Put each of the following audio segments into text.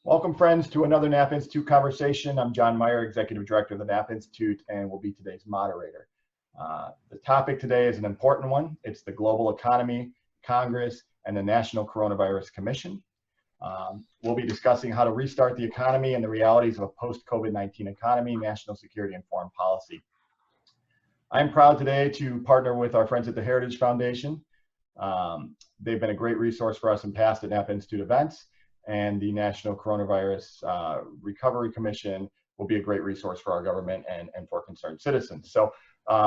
Welcome, friends, to another Napa Institute conversation. I'm John Meyer, Executive Director of the Napa Institute, and will be today's moderator. The topic today is an important one. It's the global economy, Congress, and the National Coronavirus Commission. We'll be discussing how to restart the economy and the realities of a post-COVID-19 economy, national security, and foreign policy. I'm proud today to partner with our friends at the Heritage Foundation. They've been a great resource for us in past at Napa Institute events, and the National Coronavirus Recovery Commission will be a great resource for our government and for concerned citizens. So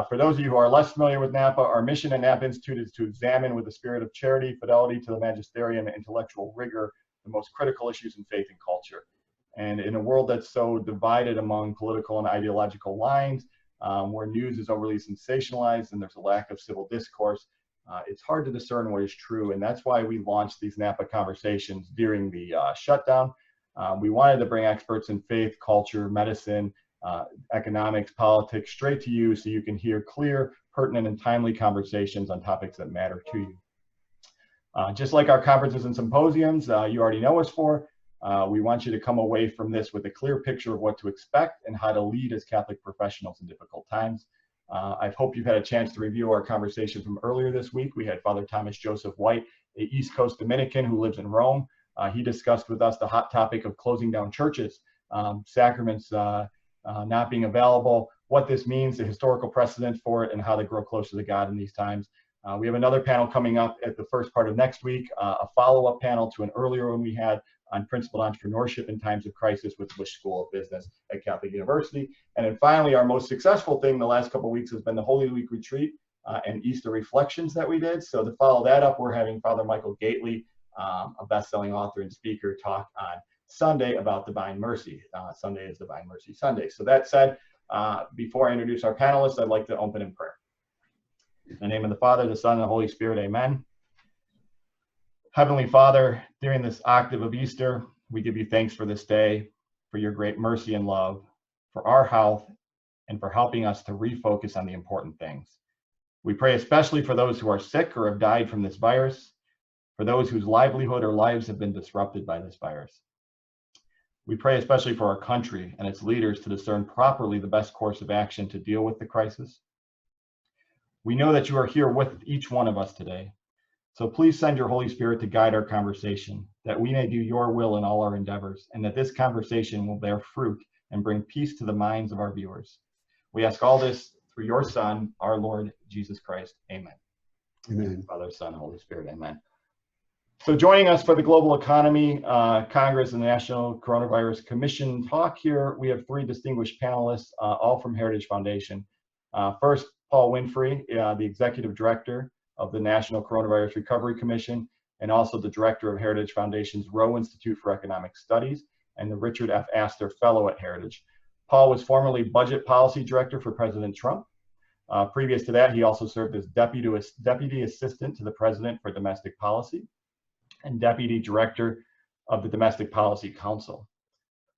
for those of you who are less familiar with Napa, our mission at Napa Institute is to examine with a spirit of charity, fidelity to the magisterium, and intellectual rigor the most critical issues in faith and culture. And in a world that's so divided among political and ideological lines, where news is overly sensationalized and there's a lack of civil discourse, it's hard to discern what is true, and that's why we launched these Napa conversations during the shutdown. We wanted to bring experts in faith, culture, medicine, economics, politics straight to you so you can hear clear, pertinent, and timely conversations on topics that matter to you. Just like our conferences and symposiums you already know us for, we want you to come away from this with a clear picture of what to expect and how to lead as Catholic professionals in difficult times. I hope you've had a chance to review our conversation from earlier this week. We had Father Thomas Joseph White, a East Coast Dominican who lives in Rome. He discussed with us the hot topic of closing down churches, sacraments not being available, what this means, the historical precedent for it, and how to grow closer to God in these times. We have another panel coming up at the first part of next week, a follow-up panel to an earlier one we had on principled entrepreneurship in times of crisis with Bush School of Business at Catholic University. And then finally, our most successful thing the last couple of weeks has been the Holy Week retreat and Easter reflections that we did. So to follow that up, we're having Father Michael Gately, a best-selling author and speaker, talk on Sunday about Divine Mercy. Sunday is Divine Mercy Sunday. So that said, before I introduce our panelists, I'd like to open in prayer. In the name of the Father, the Son, and the Holy Spirit, amen. Heavenly Father, during this octave of Easter, we give you thanks for this day, for your great mercy and love, for our health, and for helping us to refocus on the important things. We pray especially for those who are sick or have died from this virus, for those whose livelihood or lives have been disrupted by this virus. We pray especially for our country and its leaders to discern properly the best course of action to deal with the crisis. We know that you are here with each one of us today. So please send your Holy Spirit to guide our conversation, that we may do your will in all our endeavors, and that this conversation will bear fruit and bring peace to the minds of our viewers. We ask all this through your Son, our Lord Jesus Christ. Amen. Amen. Father, Son, Holy Spirit. Amen. So joining us for the Global Economy, Congress, and the National Coronavirus Commission talk here, we have three distinguished panelists, all from Heritage Foundation. First, Paul Winfrey, the Executive Director of the National Coronavirus Recovery Commission, and also the Director of Heritage Foundation's Rowe Institute for Economic Studies, and the Richard F. Astor Fellow at Heritage. Paul was formerly Budget Policy Director for President Trump. Previous to that, he also served as Deputy Assistant to the President for Domestic Policy and Deputy Director of the Domestic Policy Council.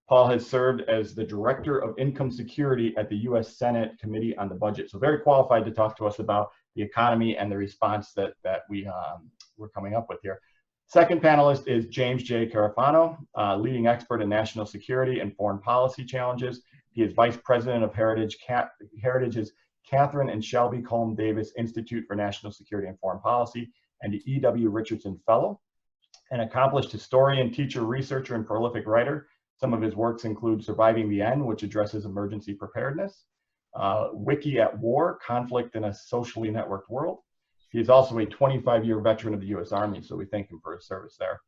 Paul has served as the Director of Income Security at the U.S. Senate Committee on the Budget, so very qualified to talk to us about the economy and the response that we're coming up with here. Second panelist is James J. Carafano, leading expert in national security and foreign policy challenges. He is Vice President of Heritage's Catherine and Shelby Colm Davis Institute for National Security and Foreign Policy, and the E.W. Richardson Fellow, an accomplished historian, teacher, researcher, and prolific writer. Some of his works include Surviving the End, which addresses emergency preparedness, Wiki at War, Conflict in a Socially Networked World. He is also a 25-year veteran of the U.S. Army, so we thank him for his service there.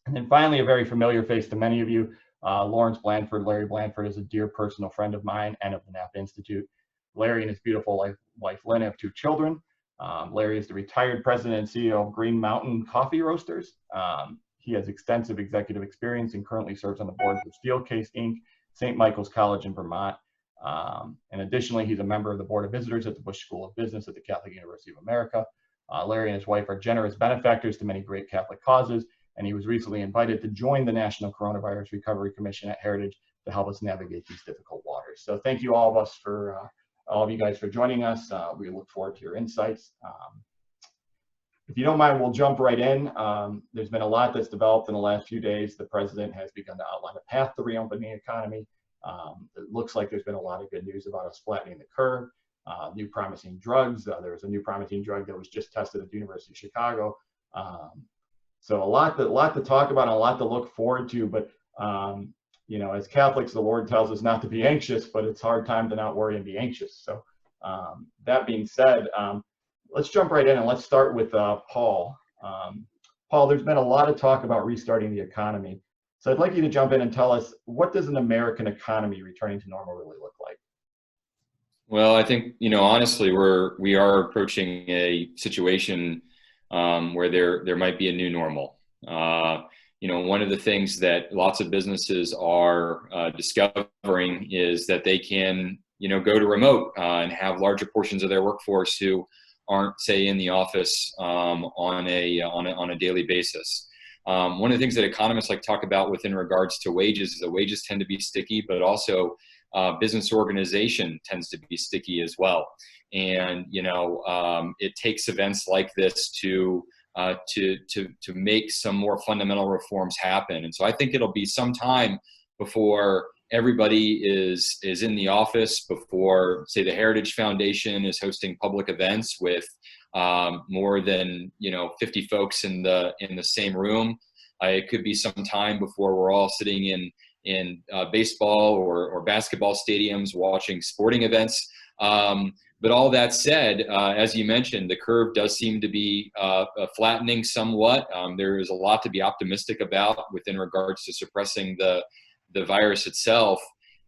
And then finally, a very familiar face to many of you, Lawrence Blanford. Larry Blanford is a dear personal friend of mine and of the Napa Institute. Larry and his beautiful wife Lynn have two children. Larry is the retired president and CEO of Green Mountain Coffee Roasters. He has extensive executive experience and currently serves on the board of Steelcase Inc., St. Michael's College in Vermont. And additionally, he's a member of the Board of Visitors at the Bush School of Business at the Catholic University of America. Larry and his wife are generous benefactors to many great Catholic causes, and he was recently invited to join the National Coronavirus Recovery Commission at Heritage to help us navigate these difficult waters. So thank you all of you guys for joining us. We look forward to your insights. If you don't mind, we'll jump right in. There's been a lot that's developed in the last few days. The president has begun to outline a path to reopening the economy. It looks like there's been a lot of good news about us flattening the curve. New promising drugs. There was a new promising drug that was just tested at the University of Chicago. So a lot to talk about and a lot to look forward to. But you know, as Catholics, the Lord tells us not to be anxious, but it's a hard time to not worry and be anxious. So that being said, let's jump right in and let's start with Paul. Paul, there's been a lot of talk about restarting the economy. So I'd like you to jump in and tell us, what does an American economy returning to normal really look like? Well, I think, you know, honestly, we are approaching a situation where there might be a new normal. You know, one of the things that lots of businesses are discovering is that they can, you know, go to remote and have larger portions of their workforce who aren't, say, in the office on a daily basis. One of the things that economists like talk about within regards to wages is that wages tend to be sticky, but also business organization tends to be sticky as well. And, you know, it takes events like this to make some more fundamental reforms happen. And so I think it'll be some time before everybody is in the office, before, say, the Heritage Foundation is hosting public events with more than, you know, 50 folks in the same room. It could be some time before we're all sitting in baseball or basketball stadiums watching sporting events. But all that said, as you mentioned, the curve does seem to be flattening somewhat. There is a lot to be optimistic about within regards to suppressing the virus itself.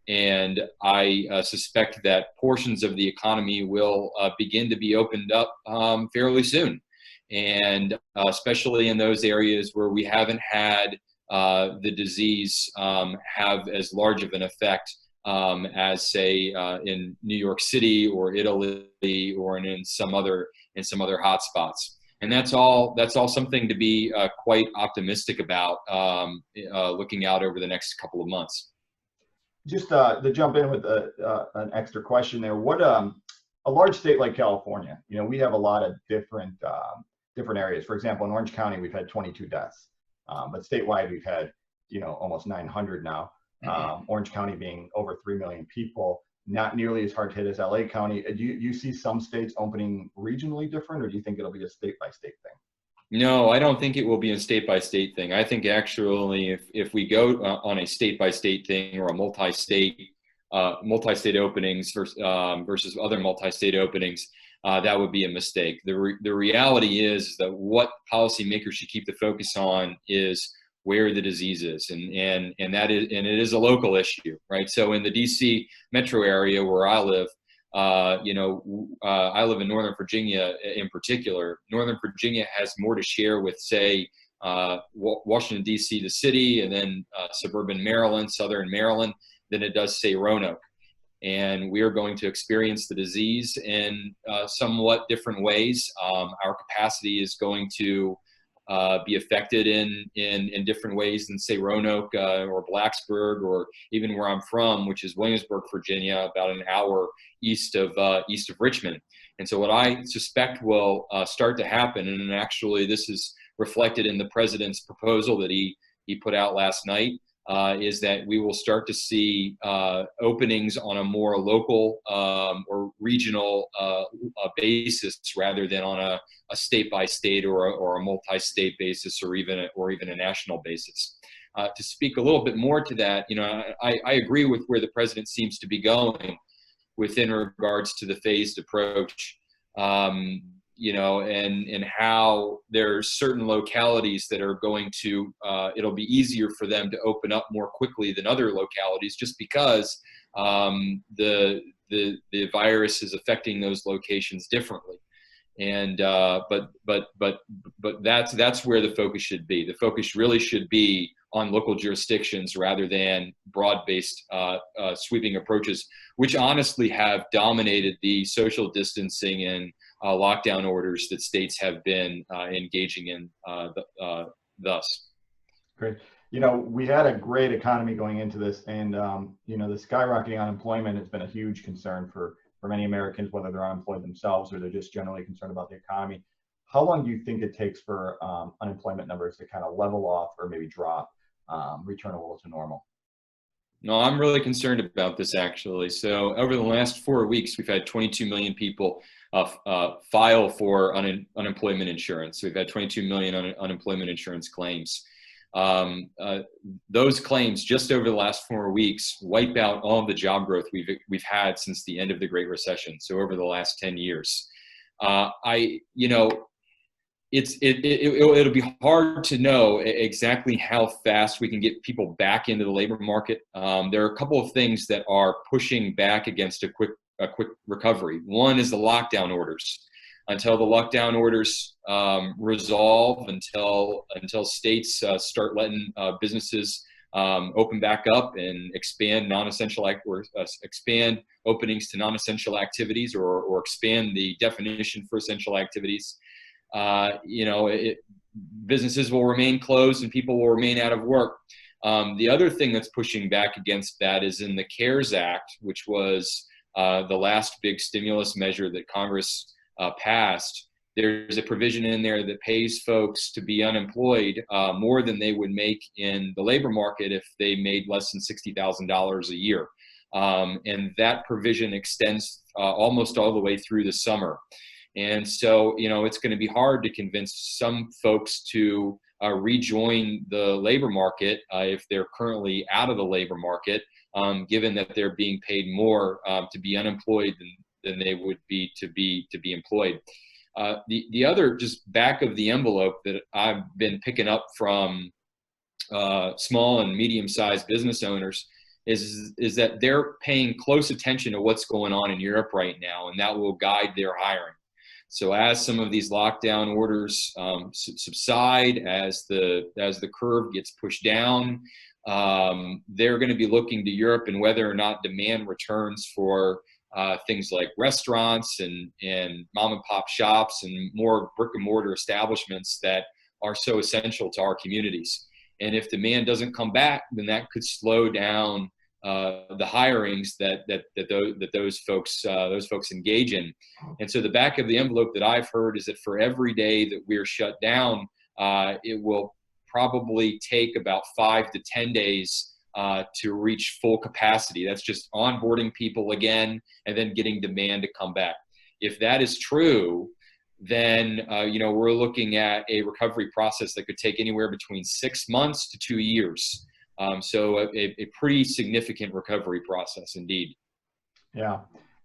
And I suspect that portions of the economy will begin to be opened up fairly soon. And especially in those areas where we haven't had the disease have as large of an effect as, say, in New York City or Italy or in some other hotspots. And that's all something to be quite optimistic about looking out over the next couple of months. Just to jump in with an extra question there, what a large state like California, you know, we have a lot of different areas. For example, in Orange County, we've had 22 deaths, but statewide we've had, you know, almost 900 now. Orange County being over 3 million people, not nearly as hard hit as LA County. Do you see some states opening regionally different, or do you think it'll be a state by state thing? No, I don't think it will be a state by state thing. I think actually if we go on a state by state thing or a multi-state openings versus other multi-state openings, that would be a mistake. The reality is that what policymakers should keep the focus on is where the disease is, and it is a local issue, right? So in the DC metro area where I live, you know, I live in Northern Virginia in particular. Northern Virginia has more to share with, say, Washington, D.C., the city, and then suburban Maryland, southern Maryland, than it does, say, Roanoke. And we are going to experience the disease in somewhat different ways. Our capacity is going to be affected in different ways than, say, Roanoke or Blacksburg, or even where I'm from, which is Williamsburg, Virginia, about an hour east of Richmond. And so what I suspect will start to happen, and actually this is reflected in the president's proposal that he put out last night, is that we will start to see openings on a more local or regional basis rather than on a state-by-state or a multi-state basis or even a national basis. To speak a little bit more to that, you know, I agree with where the president seems to be going within regards to the phased approach. You know, and how there's certain localities that are going to, it'll be easier for them to open up more quickly than other localities, just because the virus is affecting those locations differently. And but that's where the focus should be. The focus really should be on local jurisdictions rather than broad-based sweeping approaches, which honestly have dominated the social distancing and lockdown orders that states have been engaging in thus. Great. You know, we had a great economy going into this, and you know, the skyrocketing unemployment has been a huge concern for many Americans, whether they're unemployed themselves or they're just generally concerned about the economy. how long do you think it takes for unemployment numbers to kind of level off or maybe drop, return a little to normal? No, I'm really concerned about this actually. So over the last 4 weeks, we've had 22 million people file for unemployment insurance. So we've had 22 million unemployment insurance claims. Um, uh, those claims just over the last 4 weeks wipe out all of the job growth we've had since the end of the Great Recession. So over the last 10 years, you know, it'll be hard to know exactly how fast we can get people back into the labor market. There are a couple of things that are pushing back against a quick recovery. One is the lockdown orders. Until the lockdown orders resolve, until states start letting businesses open back up and expand expand openings to non-essential activities, or expand the definition for essential activities. Businesses will remain closed and people will remain out of work. The other thing that's pushing back against that is in the CARES Act, which was the last big stimulus measure that Congress passed. There's a provision in there that pays folks to be unemployed more than they would make in the labor market if they made less than $60,000 a year. And that provision extends almost all the way through the summer. And so, it's going to be hard to convince some folks to rejoin the labor market if they're currently out of the labor market, given that they're being paid more to be unemployed than they would be to be employed. The other just back of the envelope that I've been picking up from small and medium-sized business owners is that they're paying close attention to what's going on in Europe right now, and that will guide their hiring. So as some of these lockdown orders subside, as the curve gets pushed down, they're going to be looking to Europe and whether or not demand returns for things like restaurants and mom and pop shops and more brick and mortar establishments that are so essential to our communities. And if demand doesn't come back, then that could slow down the hirings that those folks engage in. And so the back of the envelope that I've heard is that for every day that we're shut down, it will probably take about 5 to 10 days to reach full capacity. That's just onboarding people again and then getting demand to come back. If that is true, then we're looking at a recovery process that could take anywhere between 6 months to 2 years. So a pretty significant recovery process indeed. Yeah,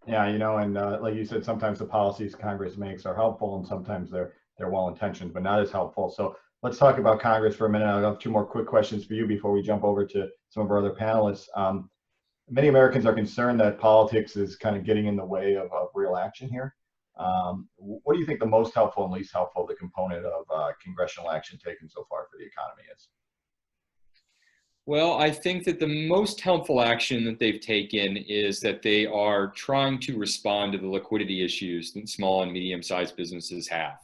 and like you said, sometimes the policies Congress makes are helpful, and sometimes they're well-intentioned, but not as helpful. So let's talk about Congress for a minute. I'll have 2 more quick questions for you before we jump over to some of our other panelists. Many Americans are concerned that politics is kind of getting in the way of real action here. What do you think the most helpful and least helpful the component of congressional action taken so far for the economy is? Well, I think that the most helpful action that they've taken is that they are trying to respond to the liquidity issues that small and medium-sized businesses have.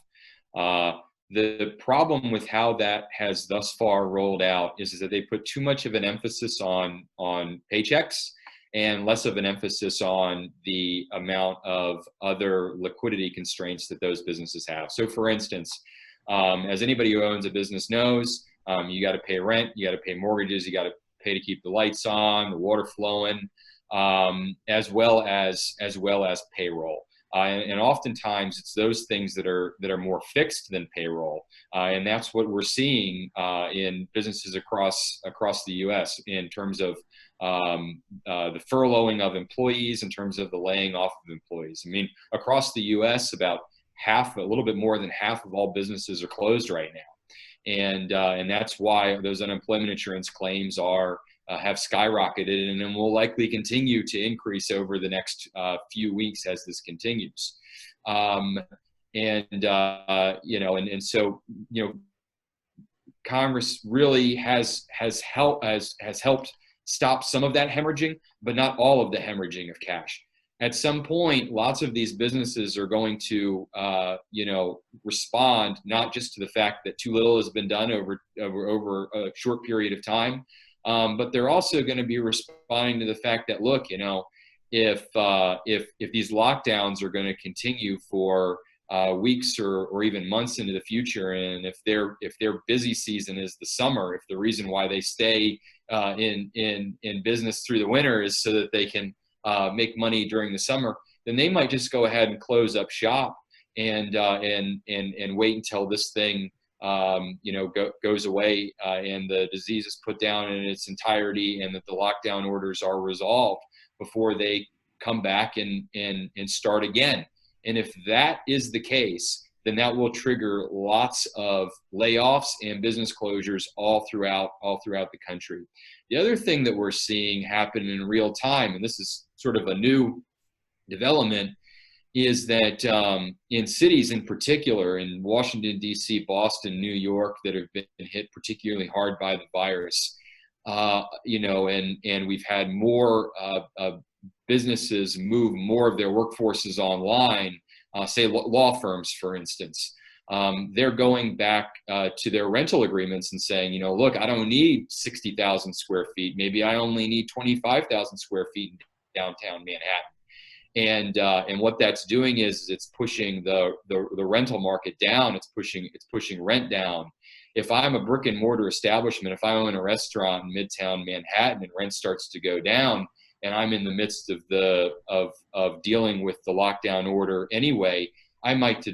The problem with how that has thus far rolled out is that they put too much of an emphasis on paychecks and less of an emphasis on the amount of other liquidity constraints that those businesses have. So for instance, as anybody who owns a business knows, you got to pay rent, you got to pay mortgages, you got to pay to keep the lights on, the water flowing, as well as payroll. And oftentimes it's those things that are more fixed than payroll, and that's what we're seeing in businesses across the U.S. in terms of the furloughing of employees, in terms of the laying off of employees. I mean, across the U.S., about a little bit more than half of all businesses are closed right now. And that's why those unemployment insurance claims have skyrocketed and will likely continue to increase over the next few weeks as this continues. So Congress really has helped stop some of that hemorrhaging, but not all of the hemorrhaging of cash. At some point, lots of these businesses are going to, respond not just to the fact that too little has been done over a short period of time, but they're also going to be responding to the fact that, look, if these lockdowns are going to continue for weeks or even months into the future. And if their busy season is the summer, if the reason why they stay in business through the winter is so that they can make money during the summer, then they might just go ahead and close up shop and wait until this thing goes away and the disease is put down in its entirety and that the lockdown orders are resolved before they come back and start again. And if that is the case, then that will trigger lots of layoffs and business closures all throughout the country. The other thing that we're seeing happen in real time, and this is sort of a new development, is that in cities in particular, in Washington, D.C., Boston, New York, that have been hit particularly hard by the virus, and we've had more businesses move more of their workforces online, say law firms, for instance. They're going back to their rental agreements and saying, look, I don't need 60,000 square feet. Maybe I only need 25,000 square feet in downtown Manhattan. And what that's doing is it's pushing the rental market down. It's pushing rent down. If I'm a brick and mortar establishment, if I own a restaurant in Midtown Manhattan and rent starts to go down, and I'm in the midst of dealing with the lockdown order anyway, I might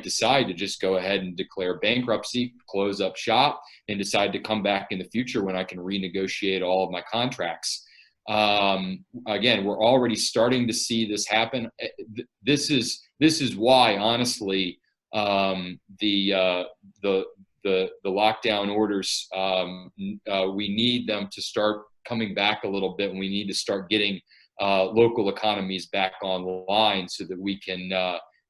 decide to just go ahead and declare bankruptcy, close up shop, and decide to come back in the future when I can renegotiate all of my contracts. Again, we're already starting to see this happen. This is why, honestly, the lockdown orders, we need them to start coming back a little bit, and we need to start getting local economies back online so that we can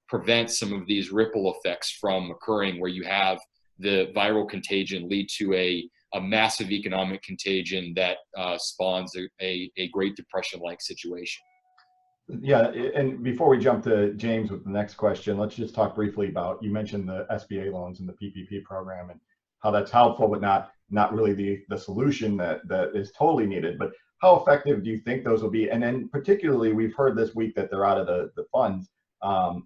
prevent some of these ripple effects from occurring, where you have the viral contagion lead to a massive economic contagion that spawns a Great Depression-like situation. Yeah, and before we jump to James with the next question, let's just talk briefly about, you mentioned the SBA loans and the PPP program and how that's helpful, but not really the solution that is totally needed. But how effective do you think those will be? And then particularly, we've heard this week that they're out of the funds. And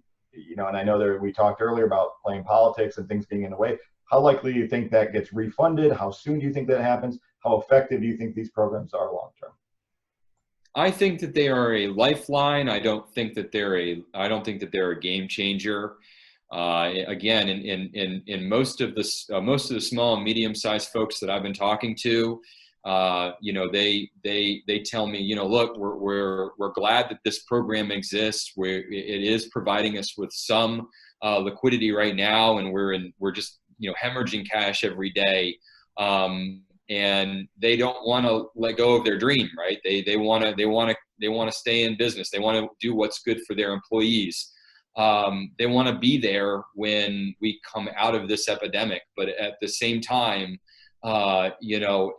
I know we talked earlier about playing politics and things being in the way. How likely do you think that gets refunded? How soon do you think that happens? How effective do you think these programs are long term? I think that they are a lifeline. I don't think that they're a game changer. Again, in most of the small and medium sized folks that I've been talking to, they tell me, look, we're glad that this program exists. It is providing us with some liquidity right now, and we're just hemorrhaging cash every day. And they don't want to let go of their dream, right? They want to stay in business. They want to do what's good for their employees. They want to be there when we come out of this epidemic. But at the same time, they're going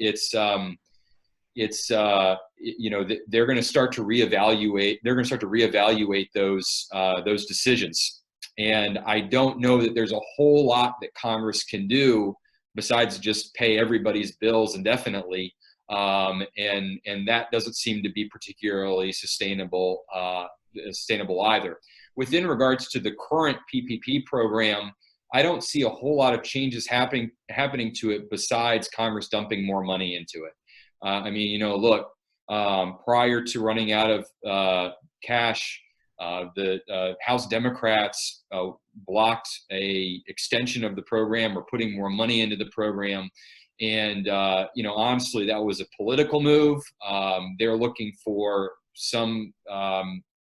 to start to reevaluate. They're going to start to reevaluate those decisions. And I don't know that there's a whole lot that Congress can do besides just pay everybody's bills indefinitely. And that doesn't seem to be particularly sustainable either. Within regards to the current PPP program, I don't see a whole lot of changes happening to it besides Congress dumping more money into it. Look, prior to running out of cash, the House Democrats blocked a extension of the program or putting more money into the program. And, honestly, that was a political move. They're looking for some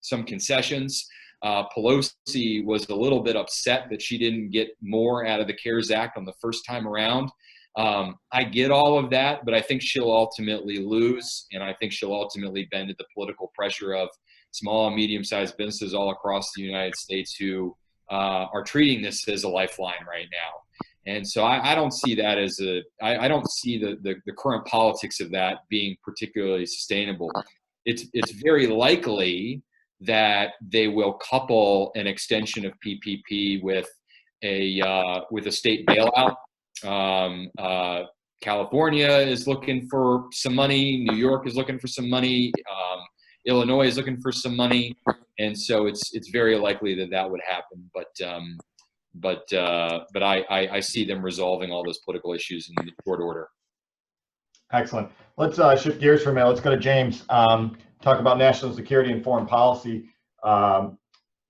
concessions. Pelosi was a little bit upset that she didn't get more out of the CARES Act on the first time around. I get all of that, but I think she'll ultimately lose, and I think she'll ultimately bend to the political pressure of small and medium-sized businesses all across the United States who are treating this as a lifeline right now. And so I don't see that as I don't see the current politics of that being particularly sustainable. It's very likely that they will couple an extension of PPP with a state bailout. California is looking for some money. New York is looking for some money. Illinois is looking for some money. and so it's very likely that that would happen. But I see them resolving all those political issues in short order. Excellent. Let's shift gears for a minute. Let's go to James. Talk about national security and foreign policy.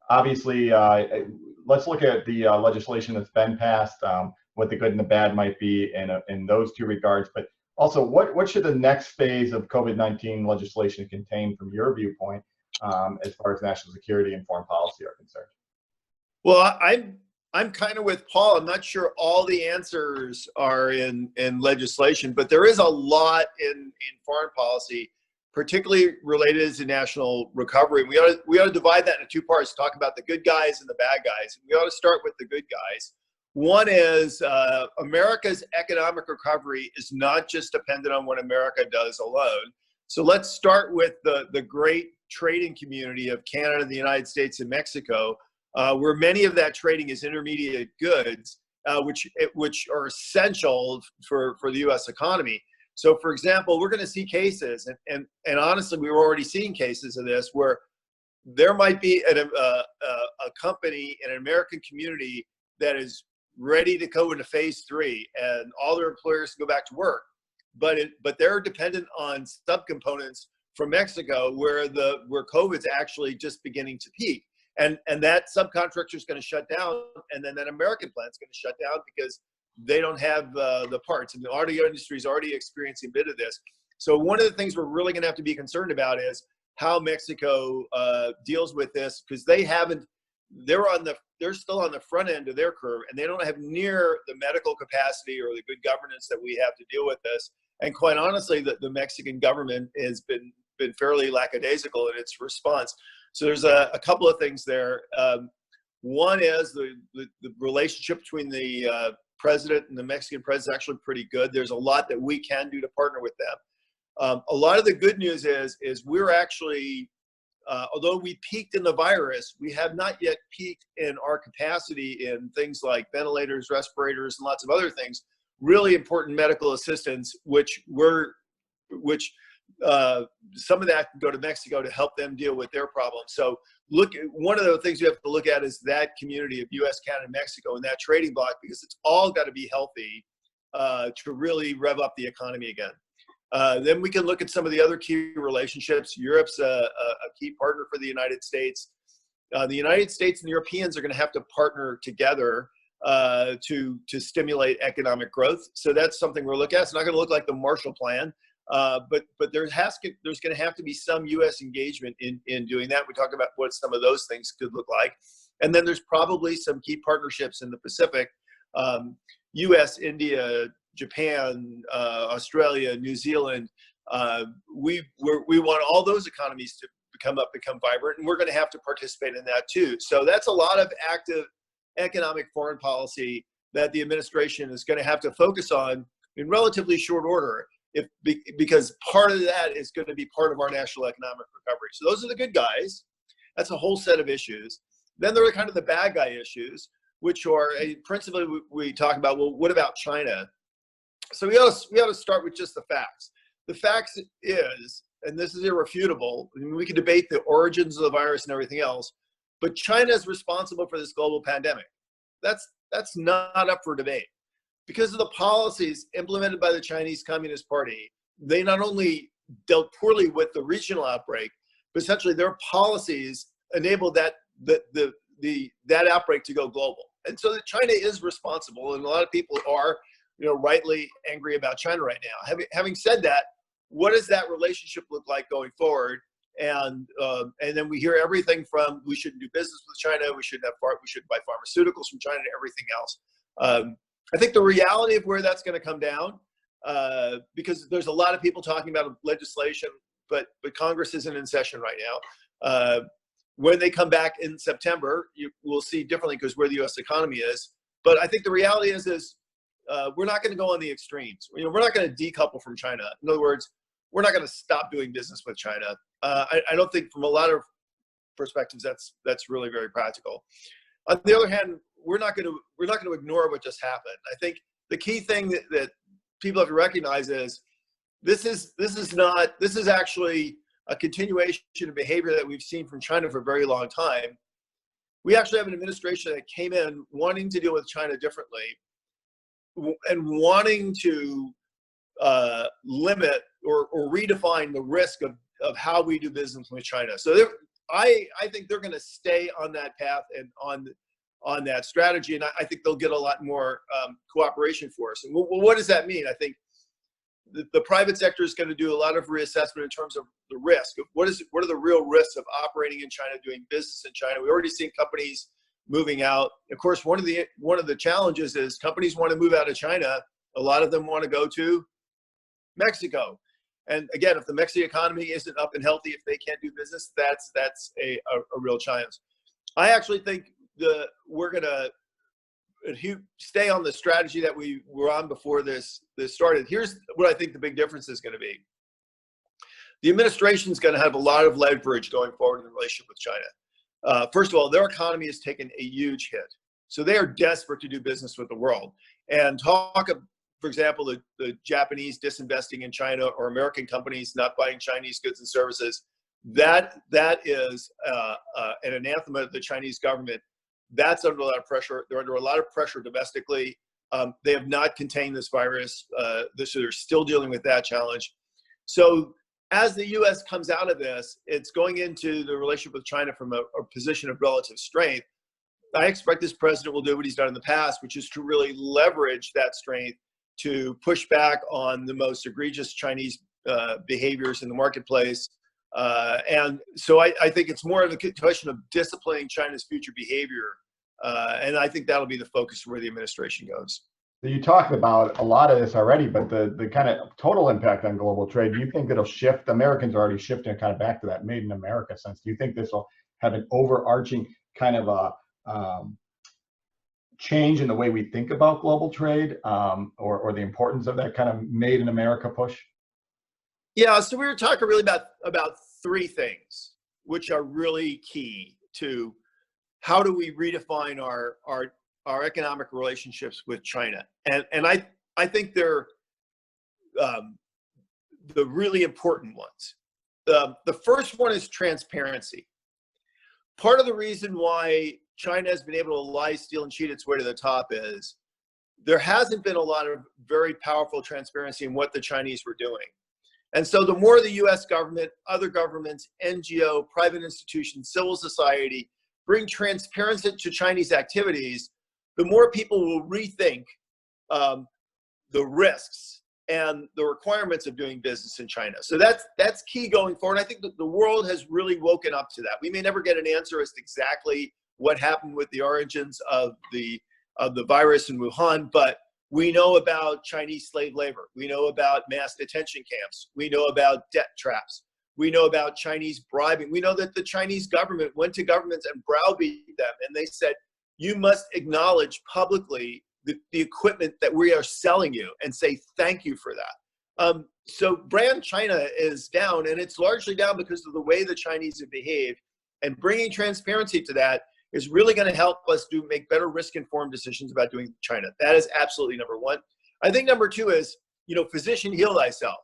Obviously, let's look at the legislation that's been passed, what the good and the bad might be in those two regards. But also, what should the next phase of COVID-19 legislation contain from your viewpoint as far as national security and foreign policy are concerned? Well, I'm kind of with Paul. I'm not sure all the answers are in legislation, but there is a lot in foreign policy, particularly related to national recovery. We ought to divide that into two parts, talk about the good guys and the bad guys. We ought to start with the good guys. One is America's economic recovery is not just dependent on what America does alone. So let's start with the great trading community of Canada, the United States, and Mexico, where many of that trading is intermediate goods, which are essential for the U.S. economy. So, for example, we're going to see cases, and honestly, we were already seeing cases of this, where there might be a company in an American community that is ready to go into phase 3, and all their employers can go back to work, but they're dependent on subcomponents from Mexico, where COVID's actually just beginning to peak. And that subcontractor is going to shut down, and then that American plant's going to shut down because they don't have the parts. And the auto industry is already experiencing a bit of this. So one of the things we're really going to have to be concerned about is how Mexico deals with this, because they're still on the front end of their curve, and they don't have near the medical capacity or the good governance that we have to deal with this. And quite honestly, the Mexican government has been fairly lackadaisical in its response. So there's a couple of things there. One is the relationship between the president and the Mexican president is actually pretty good. There's a lot that we can do to partner with them. A lot of the good news is we're actually, although we peaked in the virus, we have not yet peaked in our capacity in things like ventilators, respirators, and lots of other things, really important medical assistance, which some of that can go to Mexico to help them deal with their problems. So one of the things you have to look at is that community of US, Canada, and Mexico, and that trading bloc, because it's all got to be healthy to really rev up the economy again. Then we can look at some of the other key relationships. Europe's a key partner for the United States. The United States and the Europeans are going to have to partner together to stimulate economic growth. So that's something we're looking at. It's not going to look like the Marshall Plan. But there's going to have to be some U.S. engagement in doing that. We talk about what some of those things could look like. And then there's probably some key partnerships in the Pacific, U.S., India, Japan, Australia, New Zealand. We want all those economies to become vibrant, and we're going to have to participate in that too. So that's a lot of active economic foreign policy that the administration is going to have to focus on in relatively short order. Because part of that is going to be part of our national economic recovery. So those are the good guys. That's a whole set of issues. Then there are kind of the bad guy issues, which are principally we talk about, well, what about China? So we ought to start with just the facts. The facts is, and this is irrefutable, I mean, we can debate the origins of the virus and everything else, but China is responsible for this global pandemic. That's not up for debate. Because of the policies implemented by the Chinese Communist Party, they not only dealt poorly with the regional outbreak, but essentially their policies enabled that outbreak to go global. And so that China is responsible, and a lot of people are, rightly angry about China right now. Having said that, what does that relationship look like going forward? And then we hear everything from we shouldn't do business with China, we shouldn't buy pharmaceuticals from China, to everything else. I think the reality of where that's going to come down, because there's a lot of people talking about legislation, but Congress isn't in session right now. When they come back in September, we'll see differently because where the U.S. economy is. But I think the reality is we're not going to go on the extremes. We're not going to decouple from China. In other words, we're not going to stop doing business with China. I don't think from a lot of perspectives that's really very practical. On the other hand, we're not going to ignore what just happened. I think the key thing that people have to recognize is this is actually a continuation of behavior that we've seen from China for a very long time. We actually have an administration that came in wanting to deal with China differently and wanting to limit or redefine the risk of how we do business with China. So I think they're going to stay on that path and on that strategy, and I think they'll get a lot more cooperation for us. And what does that mean? I think the private sector is going to do a lot of reassessment in terms of the risk. What are the real risks of operating in China, doing business in China? We already seen companies moving out. Of course, one of the challenges is companies want to move out of China. A lot of them want to go to Mexico. And again, if the Mexican economy isn't up and healthy, if they can't do business, that's a real challenge. I actually think we're going to stay on the strategy that we were on before this started. Here's what I think the big difference is going to be. The administration is going to have a lot of leverage going forward in the relationship with China. First of all, their economy has taken a huge hit. So they are desperate to do business with the world. And talk of, for example, the Japanese disinvesting in China or American companies not buying Chinese goods and services, that is an anathema to the Chinese government. That's under a lot of pressure. They're under a lot of pressure domestically. They have not contained this virus. So they're still dealing with that challenge. So as the U.S. comes out of this, it's going into the relationship with China from a position of relative strength. I expect this president will do what he's done in the past, which is to really leverage that strength to push back on the most egregious Chinese behaviors in the marketplace. And so I think it's more of a question of disciplining China's future behavior. And I think that'll be the focus of where the administration goes. So you talked about a lot of this already, but the kind of total impact on global trade, do you think it'll shift? Americans are already shifting kind of back to that made in America sense. Do you think this will have an overarching kind of a change in the way we think about global trade, or the importance of that kind of made in America push? Yeah, so we were talking really about three things, which are really key to how do we redefine our economic relationships with China. And I think they're the really important ones. The first one is transparency. Part of the reason why China has been able to lie, steal, and cheat its way to the top is there hasn't been a lot of very powerful transparency in what the Chinese were doing. And so the more the US government, other governments, NGO, private institutions, civil society bring transparency to Chinese activities, the more people will rethink the risks and the requirements of doing business in China. So that's key going forward. I think that the world has really woken up to that. We may never get an answer as to exactly what happened with the origins of the virus in Wuhan, but we know about Chinese slave labor. We know about mass detention camps. We know about debt traps. We know about Chinese bribing. We know that the Chinese government went to governments and browbeat them, and they said, you must acknowledge publicly the equipment that we are selling you and say thank you for that. So brand China is down, and it's largely down because of the way the Chinese have behaved, and bringing transparency to that is really going to help us make better risk-informed decisions about doing China. That is absolutely number one. I think number two is, physician, heal thyself.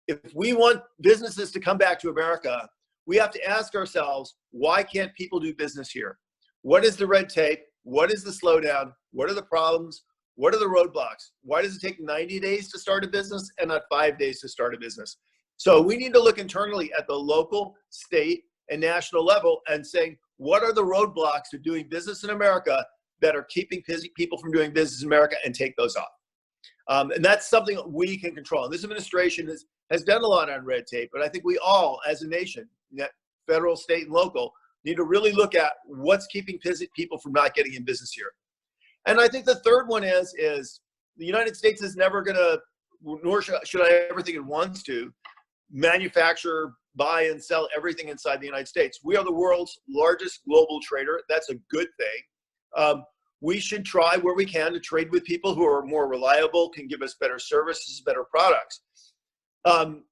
If we want businesses to come back to America, we have to ask ourselves, why can't people do business here? What is the red tape? What is the slowdown? What are the problems? What are the roadblocks? Why does it take 90 days to start a business and not 5 days to start a business? So we need to look internally at the local, state, and national level and saying, what are the roadblocks to doing business in America that are keeping people from doing business in America, and take those off. And that's something we can control. And this administration has done a lot on red tape, but I think we all, as a nation, federal, state, and local, need to really look at what's keeping people from not getting in business here. And I think the third one is the United States is never going to, nor should I ever think it wants to, manufacture, buy, and sell everything inside the United States. We are the world's largest global trader. That's a good thing. We should try where we can to trade with people who are more reliable, can give us better services, better products.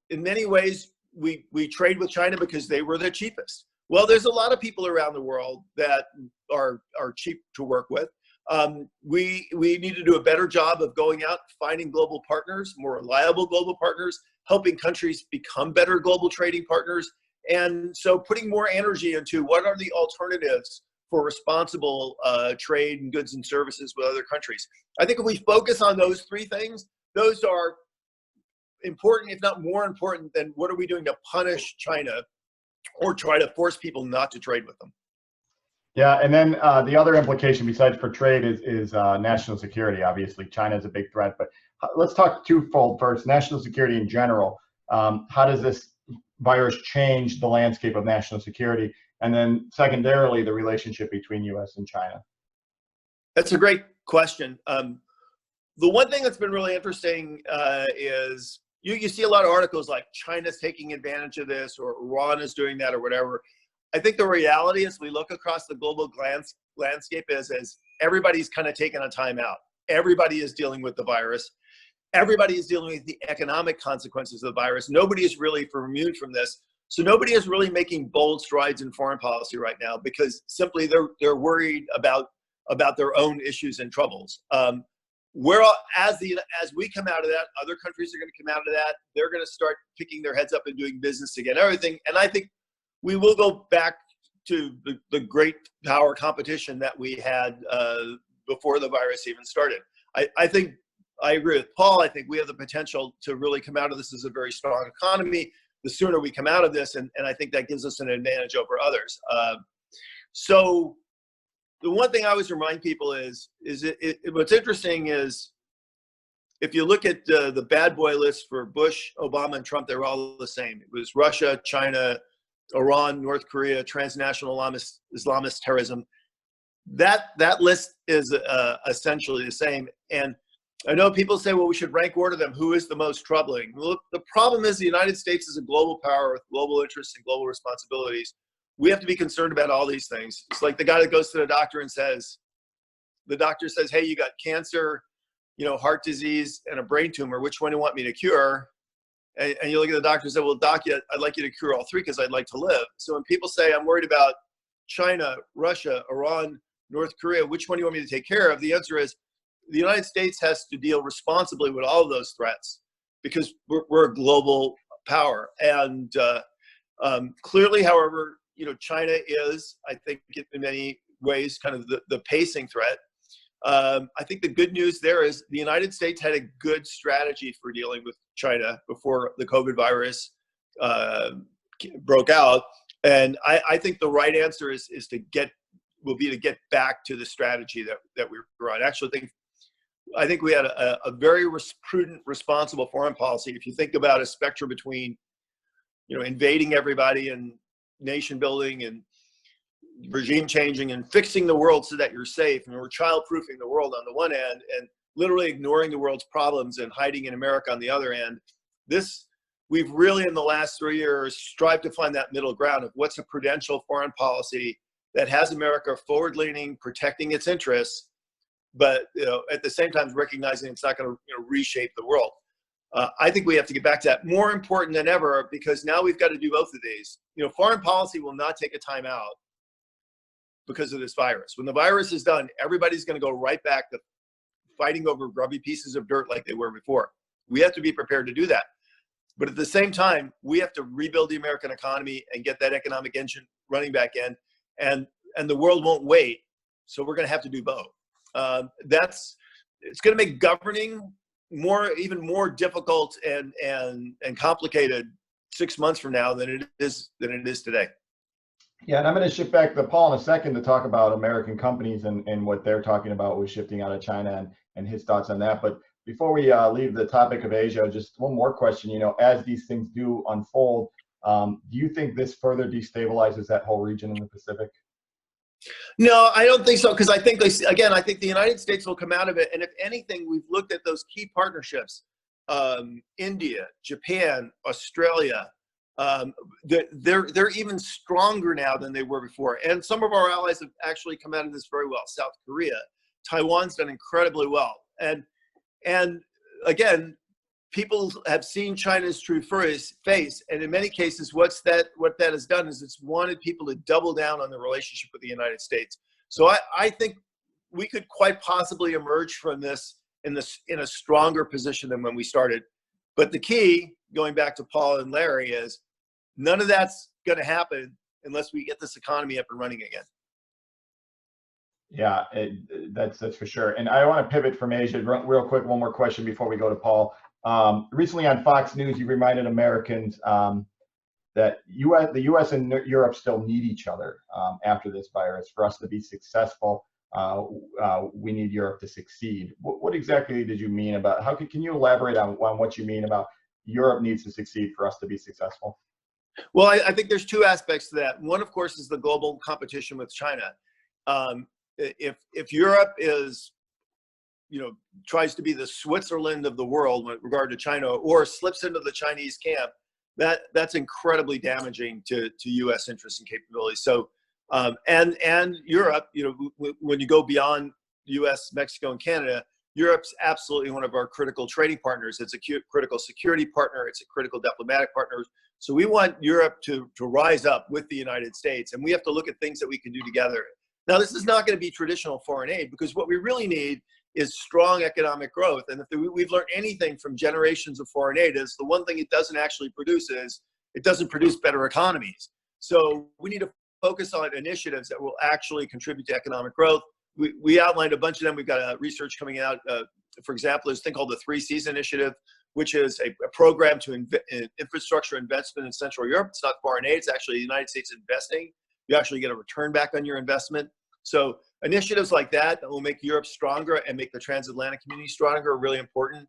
In many ways, we trade with China because they were the cheapest. Well, there's a lot of people around the world that are cheap to work with. We need to do a better job of going out, finding global partners, more reliable global partners, helping countries become better global trading partners. And so putting more energy into what are the alternatives for responsible trade and goods and services with other countries. I think if we focus on those three things, those are important, if not more important than what are we doing to punish China or try to force people not to trade with them. Yeah, and then the other implication besides for trade is national security. Obviously, China is a big threat, but let's talk twofold. First, national security in general. How does this virus change the landscape of national security? And then secondarily, the relationship between U.S. and China. That's a great question. The one thing that's been really interesting is you see a lot of articles like China's taking advantage of this or Iran is doing that or whatever. I think the reality is we look across the global landscape as everybody's kind of taking a time out. Everybody is dealing with the virus. Everybody is dealing with the economic consequences of the virus. Nobody is really immune from this. So nobody is really making bold strides in foreign policy right now because simply they're worried about their own issues and troubles. As we come out of that, other countries are going to come out of that. They're going to start picking their heads up and doing business again, everything. And I think we will go back to the great power competition that we had before the virus even started. I think I agree with Paul. I think we have the potential to really come out of this as a very strong economy. The sooner we come out of this, and I think that gives us an advantage over others. So the one thing I always remind people is what's interesting is if you look at the bad boy list for Bush, Obama, and Trump, they were all the same. It was Russia, China, Iran, North Korea, transnational Islamist terrorism. That list is essentially the same. And I know people say, well, we should rank order them. Who is the most troubling? Well, the problem is the United States is a global power with global interests and global responsibilities. We have to be concerned about all these things. It's like the guy that goes to the doctor and says, the doctor says, hey, you got cancer, heart disease, and a brain tumor. Which one do you want me to cure? And you look at the doctor and say, well, doc, I'd like you to cure all three because I'd like to live. So when people say, I'm worried about China, Russia, Iran, North Korea, which one do you want me to take care of? The answer is the United States has to deal responsibly with all of those threats because we're a global power. And clearly, however, China is, I think, in many ways, kind of the pacing threat. I think the good news there is the United States had a good strategy for dealing with China before the COVID virus broke out. And I think the right answer will be to get back to the strategy that we were on. Actually, I think we had a very prudent, responsible foreign policy. If you think about a spectrum between, invading everybody and nation building and regime changing and fixing the world so that you're safe, and we're child-proofing the world on the one end and literally ignoring the world's problems and hiding in America on the other end. We've really in the last 3 years strived to find that middle ground of what's a prudential foreign policy that has America forward-leaning, protecting its interests, but at the same time recognizing it's not going to reshape the world. I think we have to get back to that, more important than ever, because now we've got to do both of these. Foreign policy will not take a time out because of this virus. When the virus is done, everybody's going to go right back to fighting over grubby pieces of dirt like they were before. We have to be prepared to do that. But at the same time, we have to rebuild the American economy and get that economic engine running back in. And the world won't wait. So we're going to have to do both. It's going to make governing even more difficult and complicated 6 months from now than it is today. Yeah, and I'm going to shift back to Paul in a second to talk about American companies and what they're talking about with shifting out of China and his thoughts on that. But before we leave the topic of Asia, just one more question. As these things do unfold, do you think this further destabilizes that whole region in the Pacific? No, I don't think so, because I think the United States will come out of it. And if anything, we've looked at those key partnerships, India, Japan, Australia. They're even stronger now than they were before. And some of our allies have actually come out of this very well. South Korea, Taiwan's done incredibly well. And again, people have seen China's true face, and in many cases, what that has done is it's wanted people to double down on the relationship with the United States. So I think we could quite possibly emerge from this in a stronger position than when we started. But the key, going back to Paul and Larry, is none of that's going to happen unless we get this economy up and running again. Yeah, that's for sure. And I want to pivot from Asia real quick. One more question before we go to Paul. Recently on Fox News, you reminded Americans that the U.S. and Europe still need each other after this virus. For us to be successful, we need Europe to succeed. What exactly did you mean about, can you elaborate on what you mean about Europe needs to succeed for us to be successful? Well, I think there's two aspects to that. One, of course, is the global competition with China. If Europe is, tries to be the Switzerland of the world with regard to China, or slips into the Chinese camp, that's incredibly damaging to U.S. interests and capabilities. So, and Europe, when you go beyond U.S., Mexico, and Canada, Europe's absolutely one of our critical trading partners. It's a critical security partner. It's a critical diplomatic partner. So we want Europe to rise up with the United States, and we have to look at things that we can do together. Now, this is not going to be traditional foreign aid, because what we really need is strong economic growth. And if we've learned anything from generations of foreign aid, is the one thing it doesn't actually produce is it doesn't produce better economies. So we need to focus on initiatives that will actually contribute to economic growth. We outlined a bunch of them. We've got research coming out. For example, there's a thing called the 3 Cs Initiative, which is a program to infrastructure investment in Central Europe. It's not foreign aid. It's actually the United States investing. You actually get a return back on your investment. So initiatives like that will make Europe stronger and make the transatlantic community stronger are really important.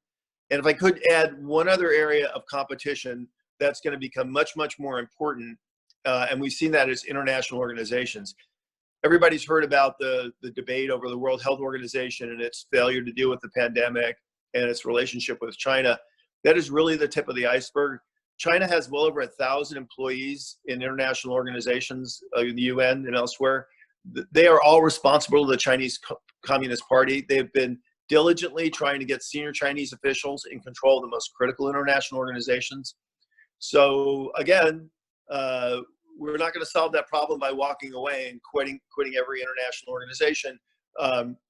And if I could add one other area of competition that's going to become much, much more important, and we've seen that as international organizations. Everybody's heard about the debate over the World Health Organization and its failure to deal with the pandemic and its relationship with China. That is really the tip of the iceberg. China has well over 1,000 employees in international organizations, in the UN and elsewhere. They are all responsible to the Chinese Communist Party. They've been diligently trying to get senior Chinese officials in control of the most critical international organizations. So again, we're not going to solve that problem by walking away and quitting every international organization.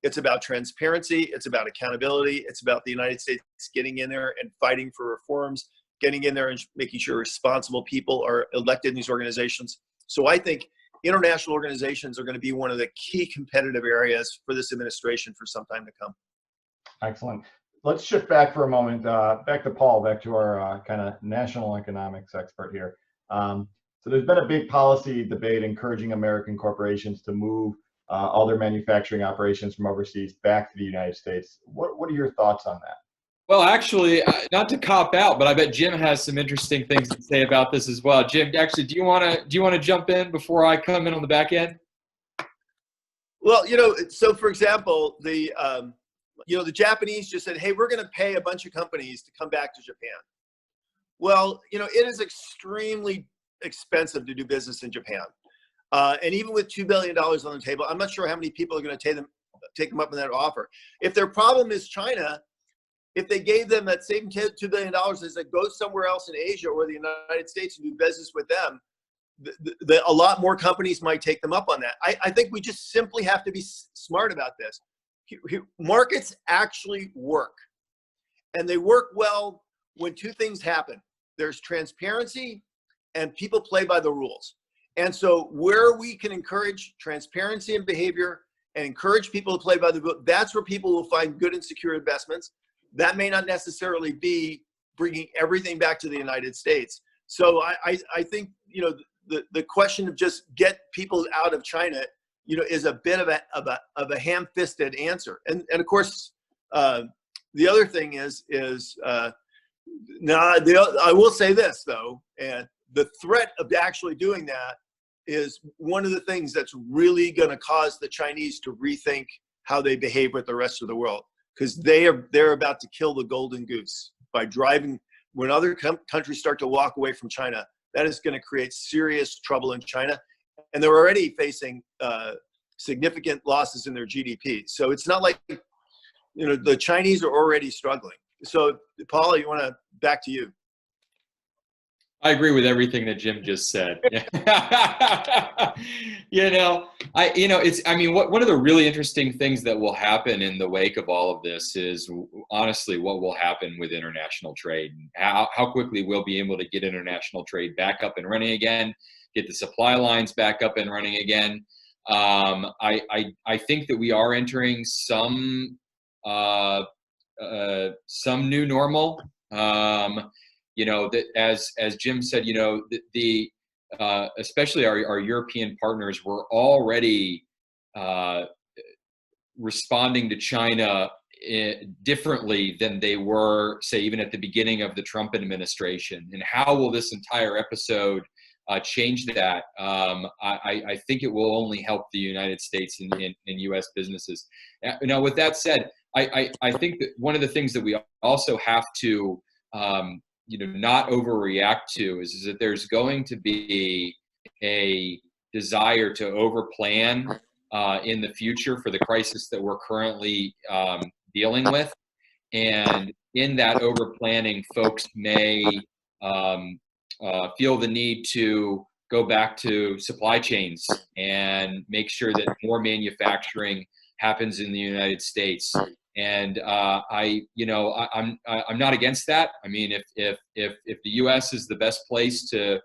It's about transparency. It's about accountability. It's about the United States getting in there and fighting for reforms, getting in there and making sure responsible people are elected in these organizations. So I think international organizations are going to be one of the key competitive areas for this administration for some time to come. Excellent. Let's shift back for a moment, back to Paul, back to our kind of national economics expert here. So there's been a big policy debate encouraging American corporations to move all their manufacturing operations from overseas back to the United States. What are your thoughts on that? Well, actually, not to cop out, but I bet Jim has some interesting things to say about this as well. Jim, actually, do you want to jump in before I come in on the back end? Well, so for example, the Japanese just said, hey, we're going to pay a bunch of companies to come back to Japan. Well, it is extremely expensive to do business in Japan. And even with $2 billion on the table, I'm not sure how many people are going to take them up on that offer. If their problem is China, if they gave them that same $2 billion, they said, go somewhere else in Asia or the United States and do business with them, a lot more companies might take them up on that. I think we just simply have to be smart about this. Markets actually work. And they work well when two things happen. There's transparency and people play by the rules. And so where we can encourage transparency in behavior and encourage people to play by the rules, that's where people will find good and secure investments. That may not necessarily be bringing everything back to the United States. So I think, the question of just get people out of China, is a bit of a ham-fisted answer. And of course, the other thing is I will say this though, and the threat of actually doing that is one of the things that's really going to cause the Chinese to rethink how they behave with the rest of the world, because they're about to kill the golden goose by driving. When other countries start to walk away from China, that is going to create serious trouble in China, and they're already facing significant losses in their GDP. So it's not like the Chinese are already struggling. So Paula, back to you. I agree with everything that Jim just said. I mean, one of the really interesting things that will happen in the wake of all of this is honestly what will happen with international trade. How quickly we'll be able to get international trade back up and running again, get the supply lines back up and running again. I think that we are entering some new normal. That as Jim said, especially our European partners were already responding to China differently than they were, say, even at the beginning of the Trump administration. And how will this entire episode change that? I think it will only help the United States and U.S. businesses. Now, with that said, I think that one of the things that we also have to not overreact to is that there's going to be a desire to overplan in the future for the crisis that we're currently dealing with. And in that overplanning, folks may feel the need to go back to supply chains and make sure that more manufacturing happens in the United States. And I'm not against that. I mean, if the U.S. is the best place to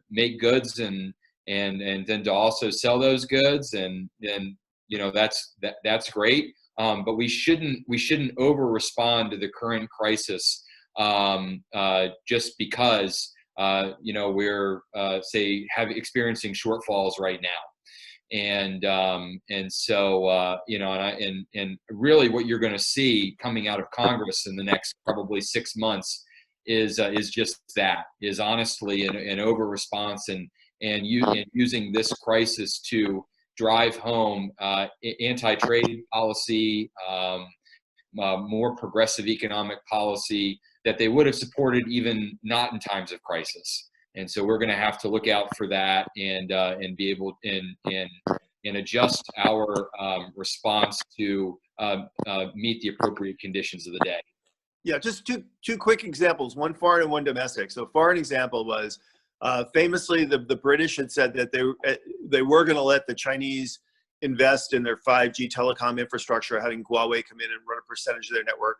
make goods and then to also sell those goods, and then that's great. But we shouldn't over respond to the current crisis just because we're experiencing shortfalls right now. And so really what you're going to see coming out of Congress in the next probably 6 months is just that, is honestly an over response and using this crisis to drive home anti-trade policy, more progressive economic policy that they would have supported even not in times of crisis. And so we're going to have to look out for that and be able and adjust our response to meet the appropriate conditions of the day. Yeah, just two quick examples, one foreign and one domestic. So foreign example was famously the British had said that they were going to let the Chinese invest in their 5G telecom infrastructure, having Huawei come in and run a percentage of their network.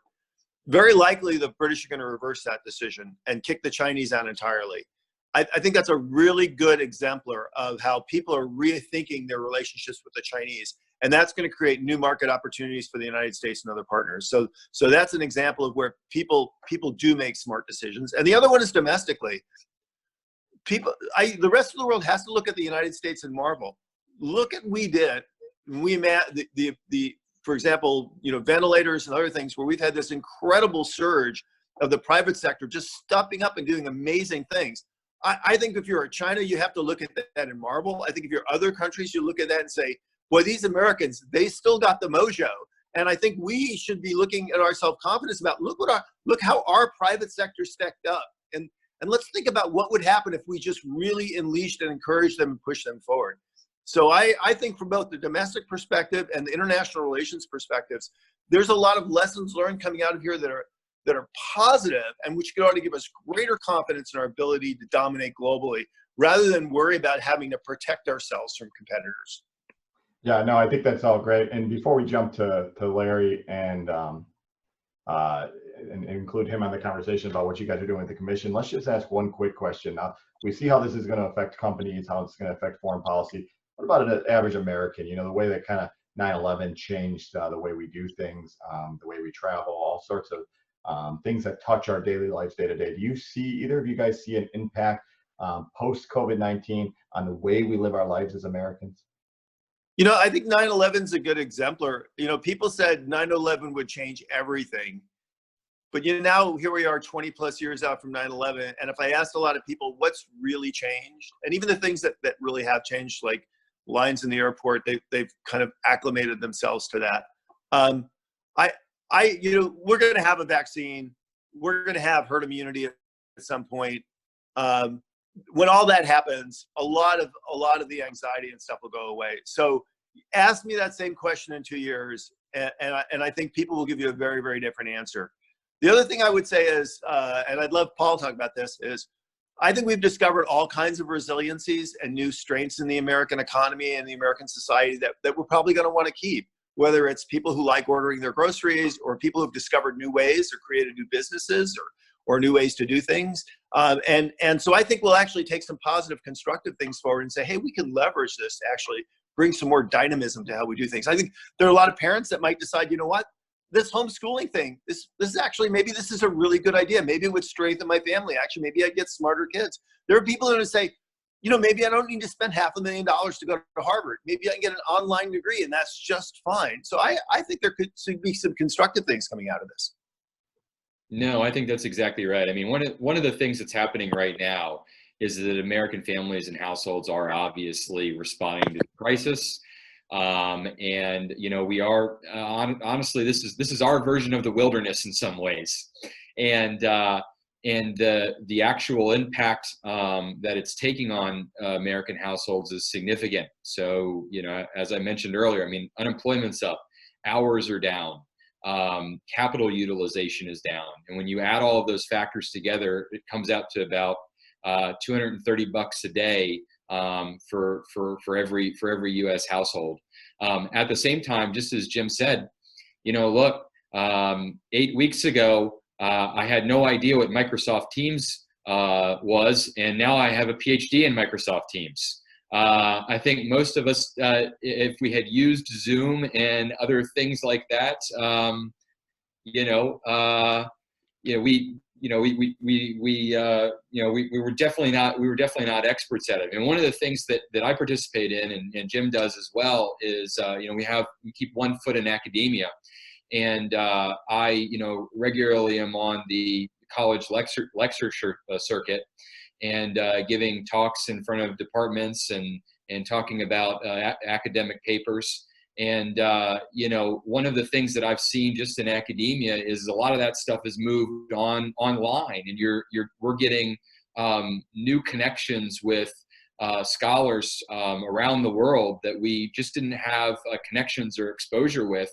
Very likely the British are going to reverse that decision and kick the Chinese out entirely. I think that's a really good exemplar of how people are rethinking their relationships with the Chinese. And that's going to create new market opportunities for the United States and other partners. So that's an example of where people do make smart decisions. And the other one is domestically. The rest of the world has to look at the United States and marvel. Look at we did. For example, ventilators and other things where we've had this incredible surge of the private sector just stepping up and doing amazing things. I think if you're China, you have to look at that and marvel. I think if you're other countries, you look at that and say, boy, these Americans, they still got the mojo. And I think we should be looking at our self-confidence about, look how our private sector stacked up. And let's think about what would happen if we just really unleashed and encouraged them and pushed them forward. So I think from both the domestic perspective and the international relations perspectives, there's a lot of lessons learned coming out of here that are positive and which ought to give us greater confidence in our ability to dominate globally rather than worry about having to protect ourselves from competitors. Yeah, no, I think that's all great. And before we jump to Larry and include him on the conversation about what you guys are doing with the commission, let's just ask one quick question. Now, we see how this is going to affect companies, how it's going to affect foreign policy. What about an average American? The way that kind of 9/11 changed the way we do things, the way we travel, all sorts of things that touch our daily lives day to day. Do you see, either of you guys see an impact post-COVID-19 on the way we live our lives as Americans? I think 9/11 is a good exemplar. People said 9/11 would change everything. But now here we are 20 plus years out from 9/11. And if I asked a lot of people what's really changed, and even the things that really have changed, like lines in the airport, they've kind of acclimated themselves to that. We're going to have a vaccine. We're going to have herd immunity at some point. When all that happens, a lot of the anxiety and stuff will go away. So ask me that same question in 2 years, and I think people will give you a very, very different answer. The other thing I would say is, and I'd love Paul to talk about this, is I think we've discovered all kinds of resiliencies and new strengths in the American economy and the American society that we're probably going to want to keep, whether it's people who like ordering their groceries or people who've discovered new ways or created new businesses or new ways to do things. And so I think we'll actually take some positive, constructive things forward and say, hey, we can leverage this to actually bring some more dynamism to how we do things. I think there are a lot of parents that might decide, you know what, this homeschooling thing, this is actually, maybe this is a really good idea. Maybe it would strengthen my family. Actually, maybe I'd get smarter kids. There are people that are say, you know, maybe I don't need to spend $500,000 to go to Harvard. Maybe I can get an online degree and that's just fine. So I think there could be some constructive things coming out of this. No, I think that's exactly right. I mean, one of the things that's happening right now is that American families and households are obviously responding to the crisis. And you know, we are honestly, this is our version of the wilderness in some ways, and the actual impact that it's taking on American households is significant. So, you know, as I mentioned earlier, I mean, unemployment's up, hours are down, capital utilization is down, and when you add all of those factors together, it comes out to about $230 a day for every U.S. household. At the same time, just as Jim said, you know, look, 8 weeks ago, I had no idea what Microsoft Teams was, and now I have a PhD in Microsoft Teams. I think most of us, if we had used Zoom and other things like that, we were definitely not experts at it. And one of the things that I participate in, and Jim does as well, is we keep one foot in academia, and I regularly am on the college lecture circuit, and giving talks in front of departments and talking about academic papers. And one of the things that I've seen just in academia is a lot of that stuff has moved online, and we're getting new connections with scholars around the world that we just didn't have connections or exposure with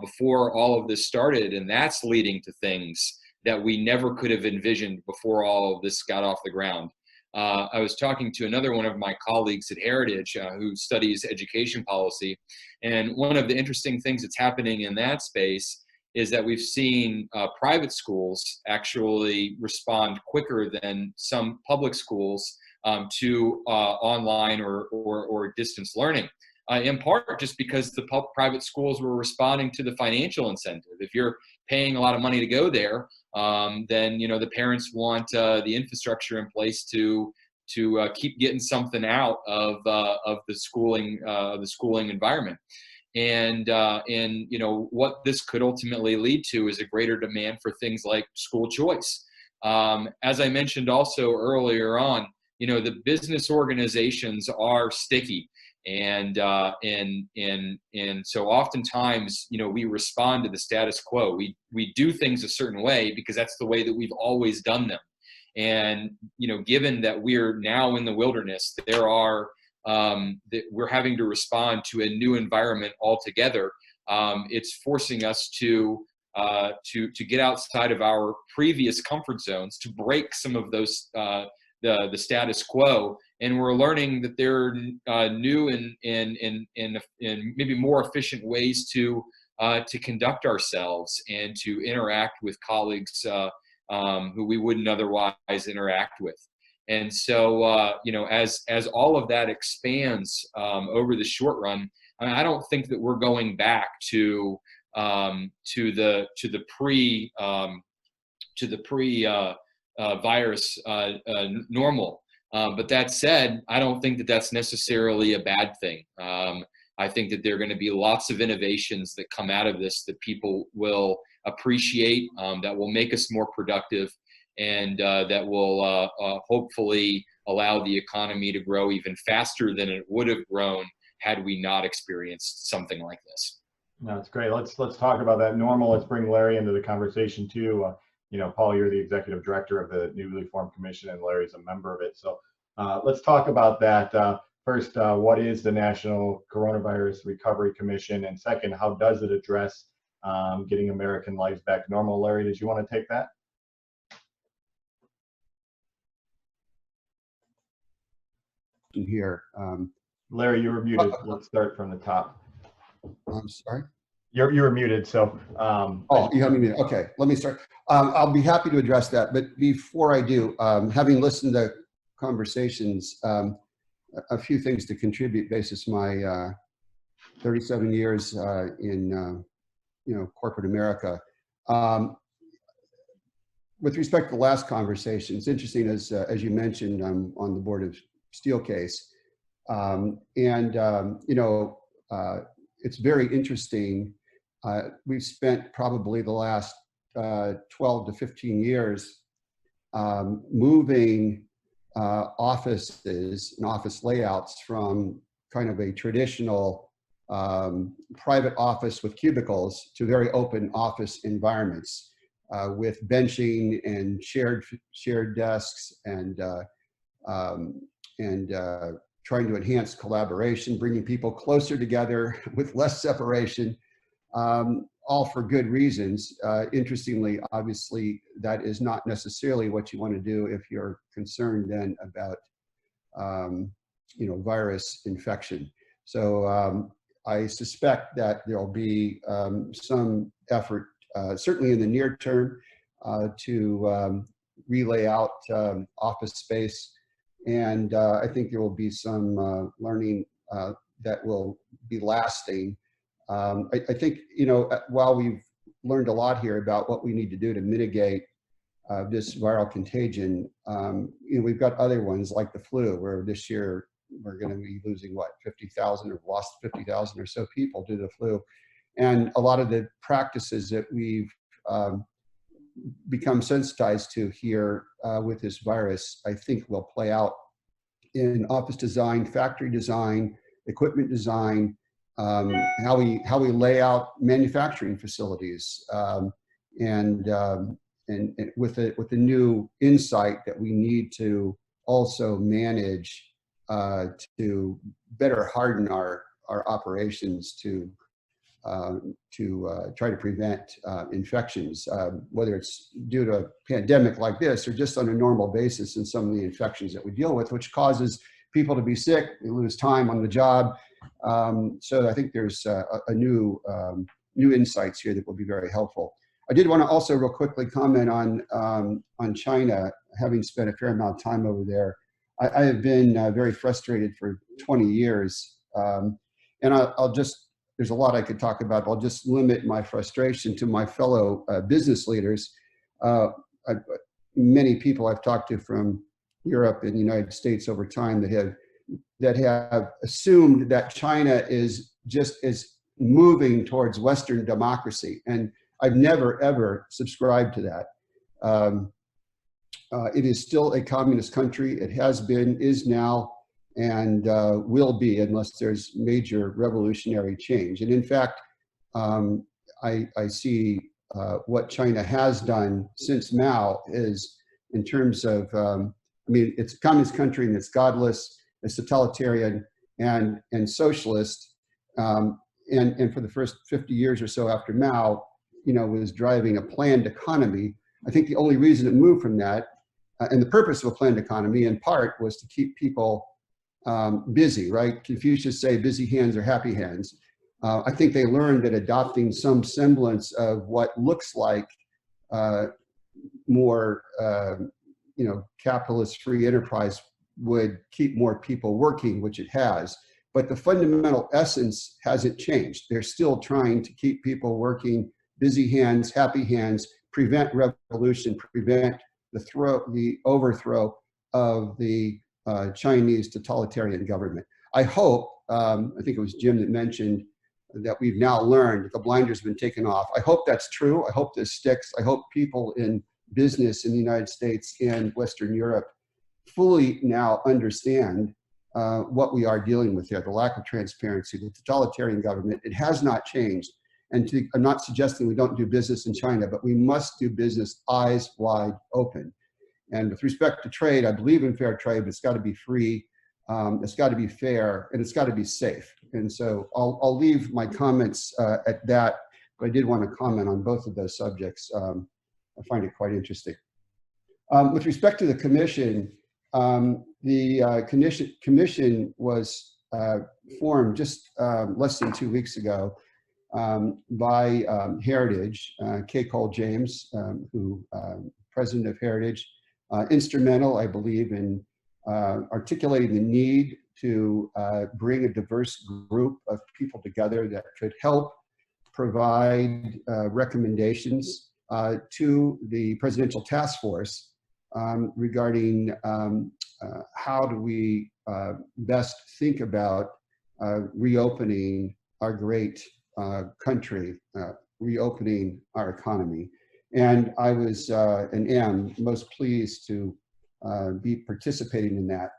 before all of this started, and that's leading to things that we never could have envisioned before all of this got off the ground. I was talking to another one of my colleagues at Heritage who studies education policy, and one of the interesting things that's happening in that space is that we've seen private schools actually respond quicker than some public schools to online or distance learning. In part just because the private schools were responding to the financial incentive. If you're paying a lot of money to go there, then the parents want the infrastructure in place to keep getting something out of the schooling environment. And what this could ultimately lead to is a greater demand for things like school choice. As I mentioned also earlier on, the business organizations are sticky. And so oftentimes, we respond to the status quo. We do things a certain way because that's the way that we've always done them. And, given that we're now in the wilderness, we're having to respond to a new environment altogether. It's forcing us to get outside of our previous comfort zones, to break some of those, the status quo. And we're learning that there are new and maybe more efficient ways to conduct ourselves and to interact with colleagues who we wouldn't otherwise interact with. And so, as all of that expands over the short run, I don't think that we're going back to the pre virus normal. But that said, I don't think that that's necessarily a bad thing. I think that there are going to be lots of innovations that come out of this that people will appreciate, that will make us more productive, and that will hopefully allow the economy to grow even faster than it would have grown had we not experienced something like this. No, that's great. Let's talk about that normal. Let's bring Larry into the conversation too. Paul, you're the executive director of the newly formed commission, and Larry's a member of it. So let's talk about that. First, what is the National Coronavirus Recovery Commission? And second, how does it address getting American lives back to normal? Larry, did you want to take that? question here. Larry, you were muted. Let's start from the top. I'm sorry. You were muted, so. Oh, you have me muted. Okay, let me start. I'll be happy to address that, but before I do, having listened to conversations, a few things to contribute basis my 37 years in corporate America. With respect to the last conversation, it's interesting, as you mentioned, I'm on the board of Steelcase, it's very interesting. We've spent probably the last 12 to 15 years moving offices and office layouts from kind of a traditional private office with cubicles to very open office environments with benching and shared desks and trying to enhance collaboration, bringing people closer together with less separation, all for good reasons. Interestingly, obviously, that is not necessarily what you want to do if you're concerned then about virus infection. So I suspect that there'll be some effort, certainly in the near term, to relay out office space. And I think there will be some learning that will be lasting. I think, while we've learned a lot here about what we need to do to mitigate this viral contagion, we've got other ones like the flu, where this year we're going to be losing, 50,000 or lost 50,000 or so people due to the flu. And a lot of the practices that we've become sensitized to here with this virus, I think will play out in office design, factory design, equipment design, how we lay out manufacturing facilities, and with the new insight that we need to also manage to better harden our operations to try to prevent infections, whether it's due to a pandemic like this or just on a normal basis in some of the infections that we deal with, which causes people to be sick, they lose time on the job. So I think there's a new insights here that will be very helpful. I did want to also real quickly comment on China, having spent a fair amount of time over there. I have been very frustrated for 20 years. And I'll just, there's a lot I could talk about. I'll just limit my frustration to my fellow business leaders. Many people I've talked to from Europe and the United States over time that have assumed that China is moving towards Western democracy. And I've never, ever subscribed to that. It is still a communist country. It has been, is now, and will be unless there's major revolutionary change. And in fact, I see what China has done since Mao is in terms of, it's a communist country and it's godless, it's totalitarian and socialist. And for the first 50 years or so after Mao, was driving a planned economy. I think the only reason it moved from that, and the purpose of a planned economy in part, was to keep people busy, right? Confucius say busy hands are happy hands. I think they learned that adopting some semblance of what looks like more, capitalist free enterprise would keep more people working, which it has. But the fundamental essence hasn't changed. They're still trying to keep people working, busy hands, happy hands, prevent revolution, prevent the overthrow of the Chinese totalitarian government. I hope, I think it was Jim that mentioned that we've now learned that the blinders have been taken off. I hope that's true. I hope this sticks. I hope people in business in the United States and Western Europe fully now understand what we are dealing with here, the lack of transparency, the totalitarian government. It has not changed. And I'm not suggesting we don't do business in China, but we must do business eyes wide open. And with respect to trade, I believe in fair trade, but it's got to be free, it's got to be fair, and it's got to be safe. And so I'll leave my comments at that, but I did want to comment on both of those subjects. I find it quite interesting. With respect to the commission, The commission was formed just less than 2 weeks ago by Heritage, Kay Cole James, who president of Heritage, instrumental, I believe, in articulating the need to bring a diverse group of people together that could help provide recommendations to the presidential task force regarding how do we best think about reopening our great country, reopening our economy. And I was and am most pleased to be participating in that.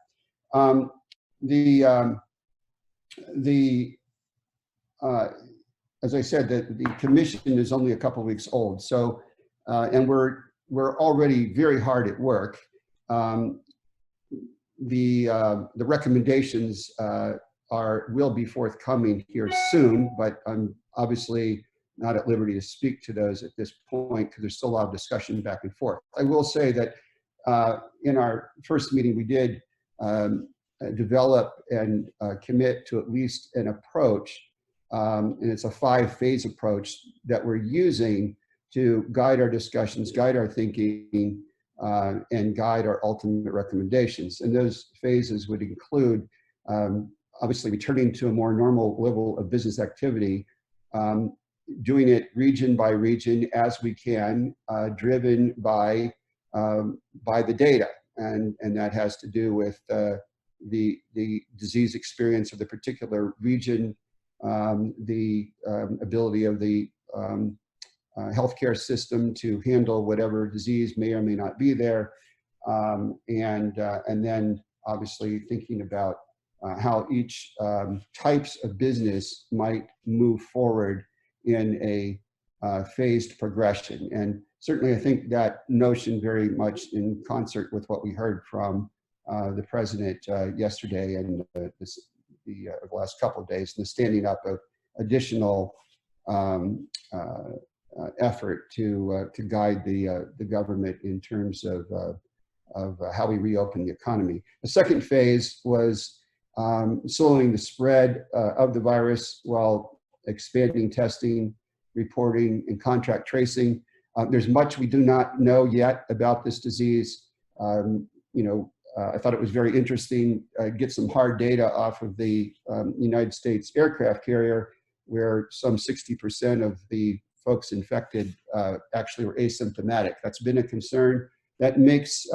As I said, the commission is only a couple of weeks old, so and we're already very hard at work. The recommendations will be forthcoming here soon, but I'm obviously not at liberty to speak to those at this point because there's still a lot of discussion back and forth. I will say that in our first meeting, we did develop and commit to at least an approach, and it's a 5-phase approach that we're using to guide our discussions, guide our thinking, and guide our ultimate recommendations. And those phases would include, obviously, returning to a more normal level of business activity, doing it region by region as we can, driven by the data, and that has to do with the disease experience of the particular region, the ability of the healthcare system to handle whatever disease may or may not be there, and then obviously thinking about how each types of business might move forward in a phased progression. And certainly I think that notion very much in concert with what we heard from the president yesterday and the last couple of days, and the standing up of additional effort to guide the government in terms of how we reopen the economy. The second phase was slowing the spread of the virus while expanding testing, reporting, and contact tracing. There's much we do not know yet about this disease. I thought it was very interesting, get some hard data off of the United States aircraft carrier, where some 60% of the folks infected actually were asymptomatic. That's been a concern. That makes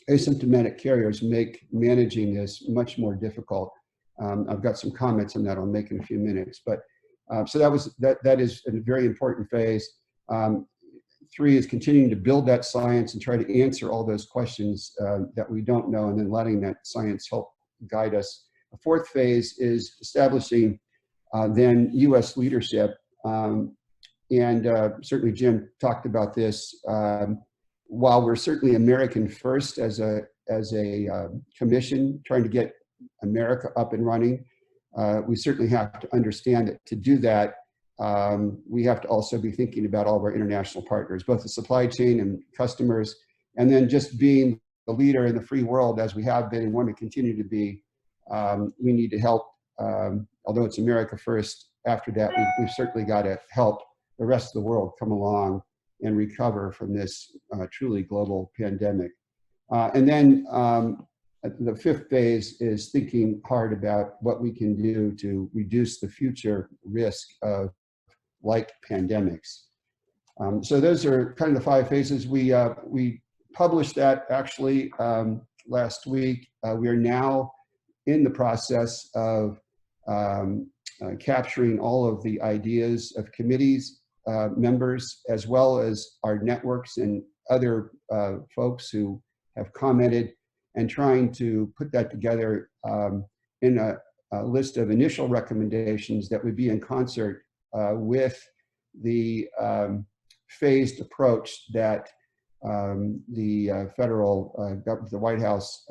asymptomatic carriers make managing this much more difficult. I've got some comments on that I'll make in a few minutes. But so that is a very important phase. 3 is continuing to build that science and try to answer all those questions that we don't know, and then letting that science help guide us. The 4th phase is establishing then U.S. leadership. And certainly Jim talked about this. While we're certainly American first as a commission trying to get America up and running, we certainly have to understand that to do that, we have to also be thinking about all of our international partners, both the supply chain and customers, and then just being the leader in the free world as we have been and want to continue to be. We need to help, although it's America first, after that, we've certainly got to help the rest of the world come along and recover from this truly global pandemic. And then the 5th phase is thinking hard about what we can do to reduce the future risk of like pandemics. So those are kind of the 5 phases. We published that actually last week. We are now in the process of capturing all of the ideas of committees, members, as well as our networks and other folks who have commented, and trying to put that together in a list of initial recommendations that would be in concert with the phased approach that the federal government, the White House,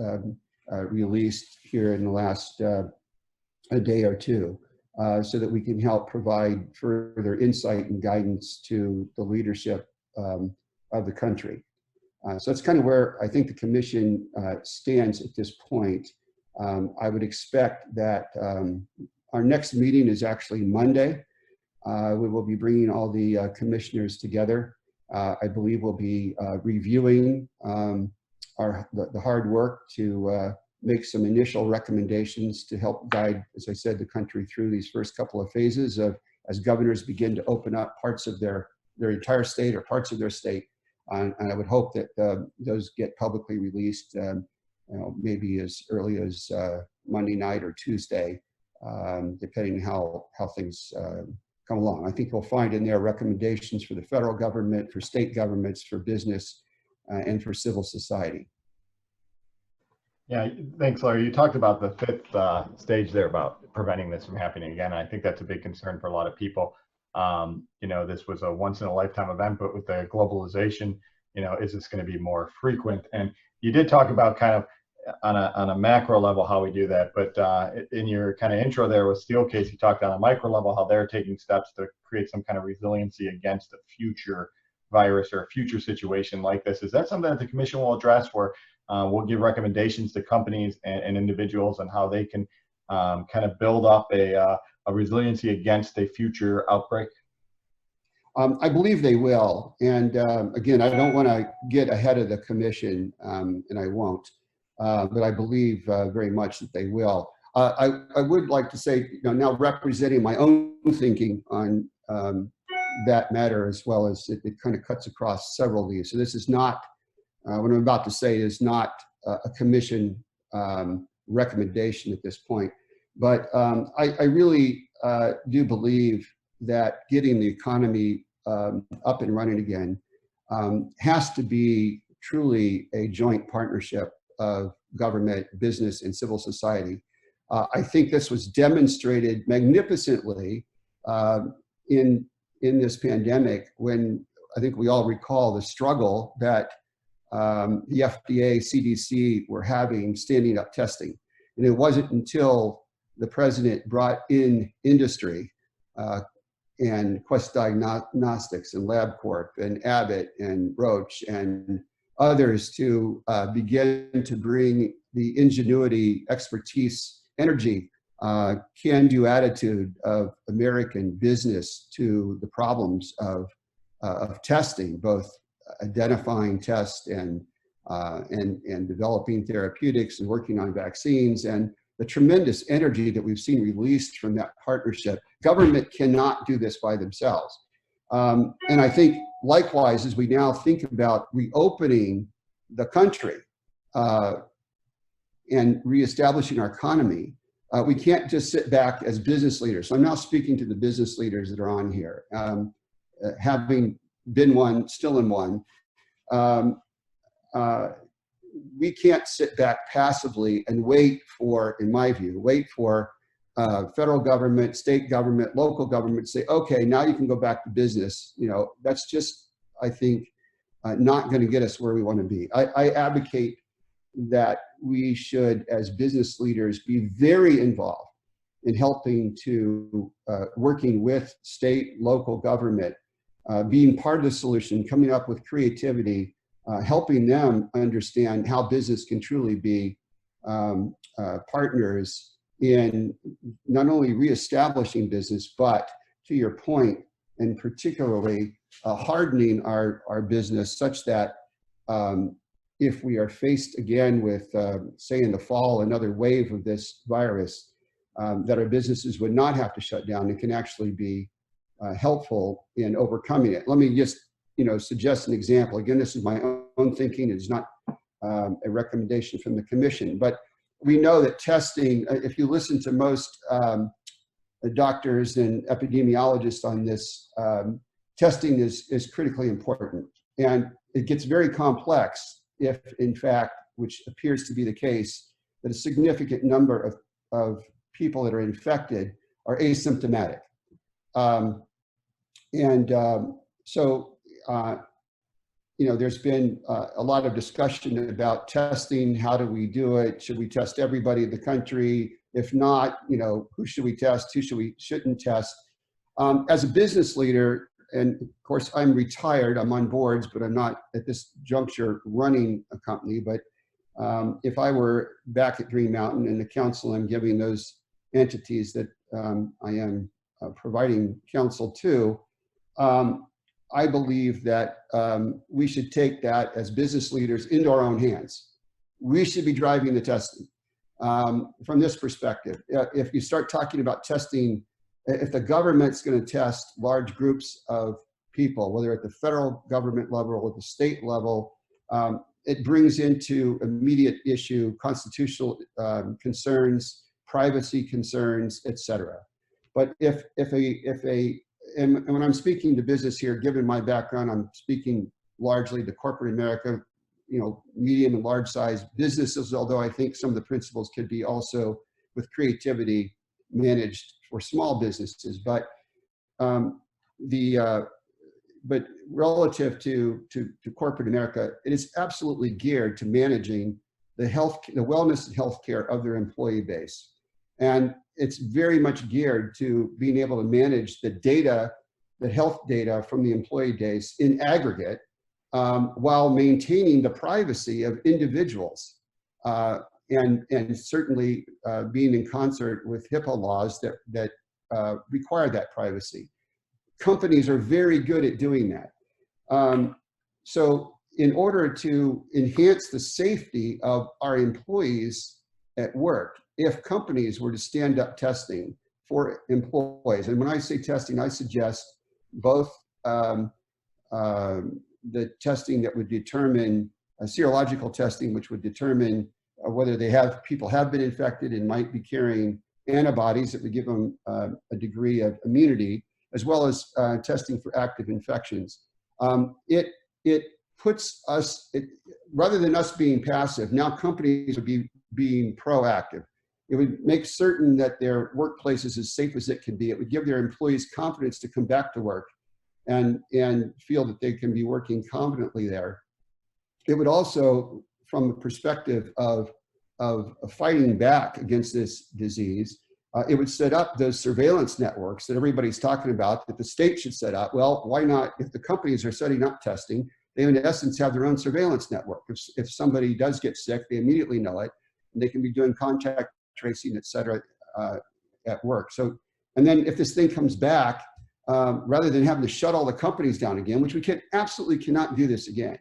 released here in the last a day or two, so that we can help provide further insight and guidance to the leadership of the country. So that's kind of where I think the commission stands at this point. I would expect that our next meeting is actually Monday. We will be bringing all the commissioners together. I believe we'll be reviewing the hard work to make some initial recommendations to help guide, as I said, the country through these first couple of phases of as governors begin to open up parts of their entire state or parts of their state. And I would hope that those get publicly released, maybe as early as Monday night or Tuesday, depending on how things come along. I think we'll find in there recommendations for the federal government, for state governments, for business, and for civil society. Yeah, thanks, Larry. You talked about the fifth stage there about preventing this from happening again. I think that's a big concern for a lot of people. This was a once in a lifetime event, but with the globalization, is this going to be more frequent? And you did talk about kind of on a macro level how we do that, but in your kind of intro there with Steelcase, you talked on a micro level how they're taking steps to create some kind of resiliency against a future virus or a future situation like this. Is that something that the commission will address, where we'll give recommendations to companies and individuals on how they can kind of build up a resiliency against a future outbreak? I believe they will. And again, I don't want to get ahead of the commission, and I won't, but I believe very much that they will. I would like to say, now representing my own thinking on that matter, as well as it kind of cuts across several of these. So this is not, what I'm about to say is not a commission recommendation at this point. But I really do believe that getting the economy up and running again has to be truly a joint partnership of government, business, and civil society. I think this was demonstrated magnificently in this pandemic, when I think we all recall the struggle that the FDA, CDC were having standing up testing. And it wasn't until the president brought in industry and Quest Diagnostics and LabCorp and Abbott and Roche and others to begin to bring the ingenuity, expertise, energy, can-do attitude of American business to the problems of testing, both identifying tests and developing therapeutics and working on vaccines, and the tremendous energy that we've seen released from that partnership. Government cannot do this by themselves. And I think likewise, as we now think about reopening the country and reestablishing our economy, we can't just sit back as business leaders. So I'm now speaking to the business leaders that are on here, having been one, still in one. We can't sit back passively and wait for, in my view, federal government, state government, local government say, okay, now you can go back to business. That's just, I think, not going to get us where we want to be. I advocate that we should, as business leaders, be very involved in helping to working with state, local government, being part of the solution, coming up with creativity, helping them understand how business can truly be partners in not only reestablishing business, but to your point, and particularly hardening our business such that if we are faced again with, say in the fall, another wave of this virus, that our businesses would not have to shut down and can actually be helpful in overcoming it. Let me just suggest an example. Again, this is my own thinking. It's not a recommendation from the commission, but we know that testing, if you listen to most doctors and epidemiologists on this, testing is critically important. And it gets very complex if, in fact, which appears to be the case, that a significant number of people that are infected are asymptomatic. There's been a lot of discussion about testing. How do we do it? Should we test everybody in the country? If not, who should we test? Who shouldn't test? As a business leader, and of course I'm retired, I'm on boards, but I'm not at this juncture running a company. But if I were back at Green Mountain and the counsel I'm giving those entities that I am providing counsel to, I believe that we should take that as business leaders into our own hands. We should be driving the testing from this perspective. If you start talking about testing, if the government's going to test large groups of people, whether at the federal government level or at the state level, it brings into immediate issue constitutional concerns, privacy concerns, etc. But if and when I'm speaking to business here, given my background, I'm speaking largely to corporate America, medium and large size businesses, although I think some of the principles could be also with creativity managed for small businesses. But but relative to corporate America, it is absolutely geared to managing the wellness and healthcare of their employee base. And it's very much geared to being able to manage the data, the health data from the employee base in aggregate, while maintaining the privacy of individuals, and certainly being in concert with HIPAA laws that require that privacy. Companies are very good at doing that. So in order to enhance the safety of our employees at work, if companies were to stand up testing for employees, and when I say testing, I suggest both the testing that would determine serological testing, which would determine whether people have been infected and might be carrying antibodies that would give them a degree of immunity, as well as testing for active infections. It puts us, rather than us being passive, now companies would be being proactive. It would make certain that their workplace is as safe as it can be. It would give their employees confidence to come back to work and feel that they can be working competently there. It would also, from the perspective of fighting back against this disease, it would set up those surveillance networks that everybody's talking about, that the state should set up. Well, why not? If the companies are setting up testing, they in essence have their own surveillance network. If somebody does get sick, they immediately know it, and they can be doing contact tracing, et cetera, at work. So, and then if this thing comes back, rather than having to shut all the companies down again, which we absolutely cannot do this again.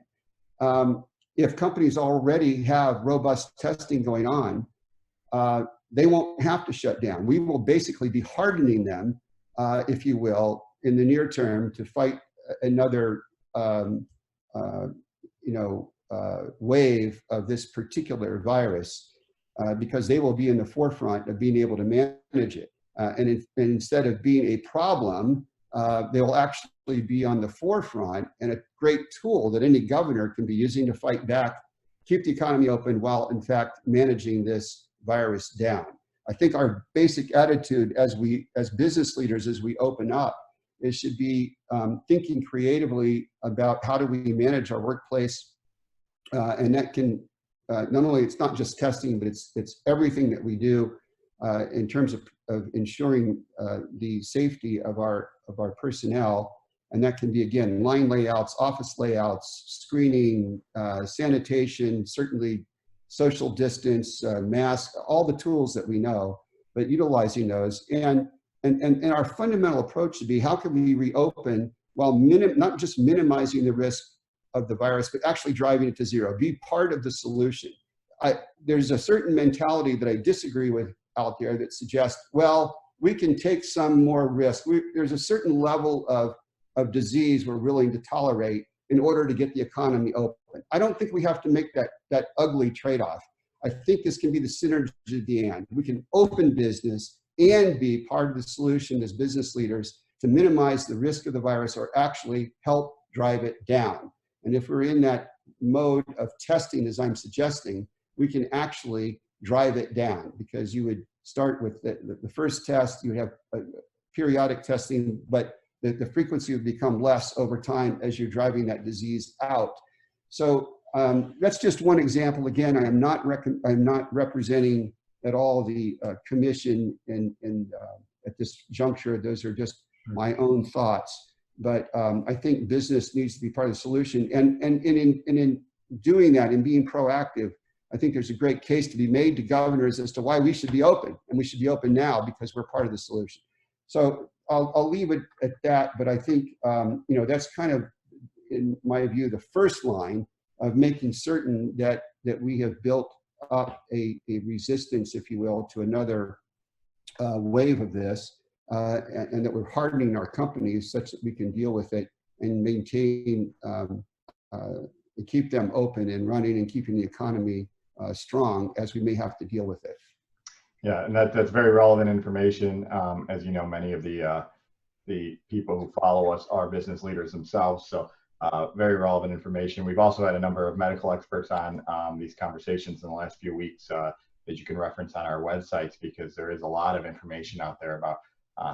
If companies already have robust testing going on, they won't have to shut down. We will basically be hardening them, if you will, in the near term to fight another, wave of this particular virus, because they will be in the forefront of being able to manage it. And instead of being a problem, they will actually be on the forefront and a great tool that any governor can be using to fight back, keep the economy open while in fact managing this virus down. I think our basic attitude as business leaders, as we open up, is should be thinking creatively about how do we manage our workplace, and that can not only, it's not just testing, but it's everything that we do in terms of ensuring the safety of our personnel. And that can be, again, line layouts, office layouts, screening, sanitation, certainly social distance, mask, all the tools that we know, but utilizing those. And our fundamental approach should be, how can we reopen while not just minimizing the risk of the virus, but actually driving it to zero, be part of the solution. There's a certain mentality that I disagree with out there that suggests, well, we can take some more risk. There's a certain level of disease we're willing to tolerate in order to get the economy open. I don't think we have to make that ugly trade-off. I think this can be the synergy of the and. We can open business and be part of the solution as business leaders to minimize the risk of the virus or actually help drive it down. And if we're in that mode of testing, as I'm suggesting, we can actually drive it down, because you would start with the first test, you would have periodic testing, but the frequency would become less over time as you're driving that disease out. So that's just one example. Again, I'm not representing at all the commission and at this juncture. Those are just my own thoughts. but I think business needs to be part of the solution. And in doing that and being proactive, I think there's a great case to be made to governors as to why we should be open, and we should be open now because we're part of the solution. So I'll leave it at that, but I think that's kind of, in my view, the first line of making certain that we have built up a resistance, if you will, to another wave of this, and that we're hardening our companies such that we can deal with it and maintain, keep them open and running and keeping the economy strong as we may have to deal with it. Yeah, and that's very relevant information. As you know, many of the people who follow us are business leaders themselves, so very relevant information. We've also had a number of medical experts on these conversations in the last few weeks that you can reference on our websites, because there is a lot of information out there about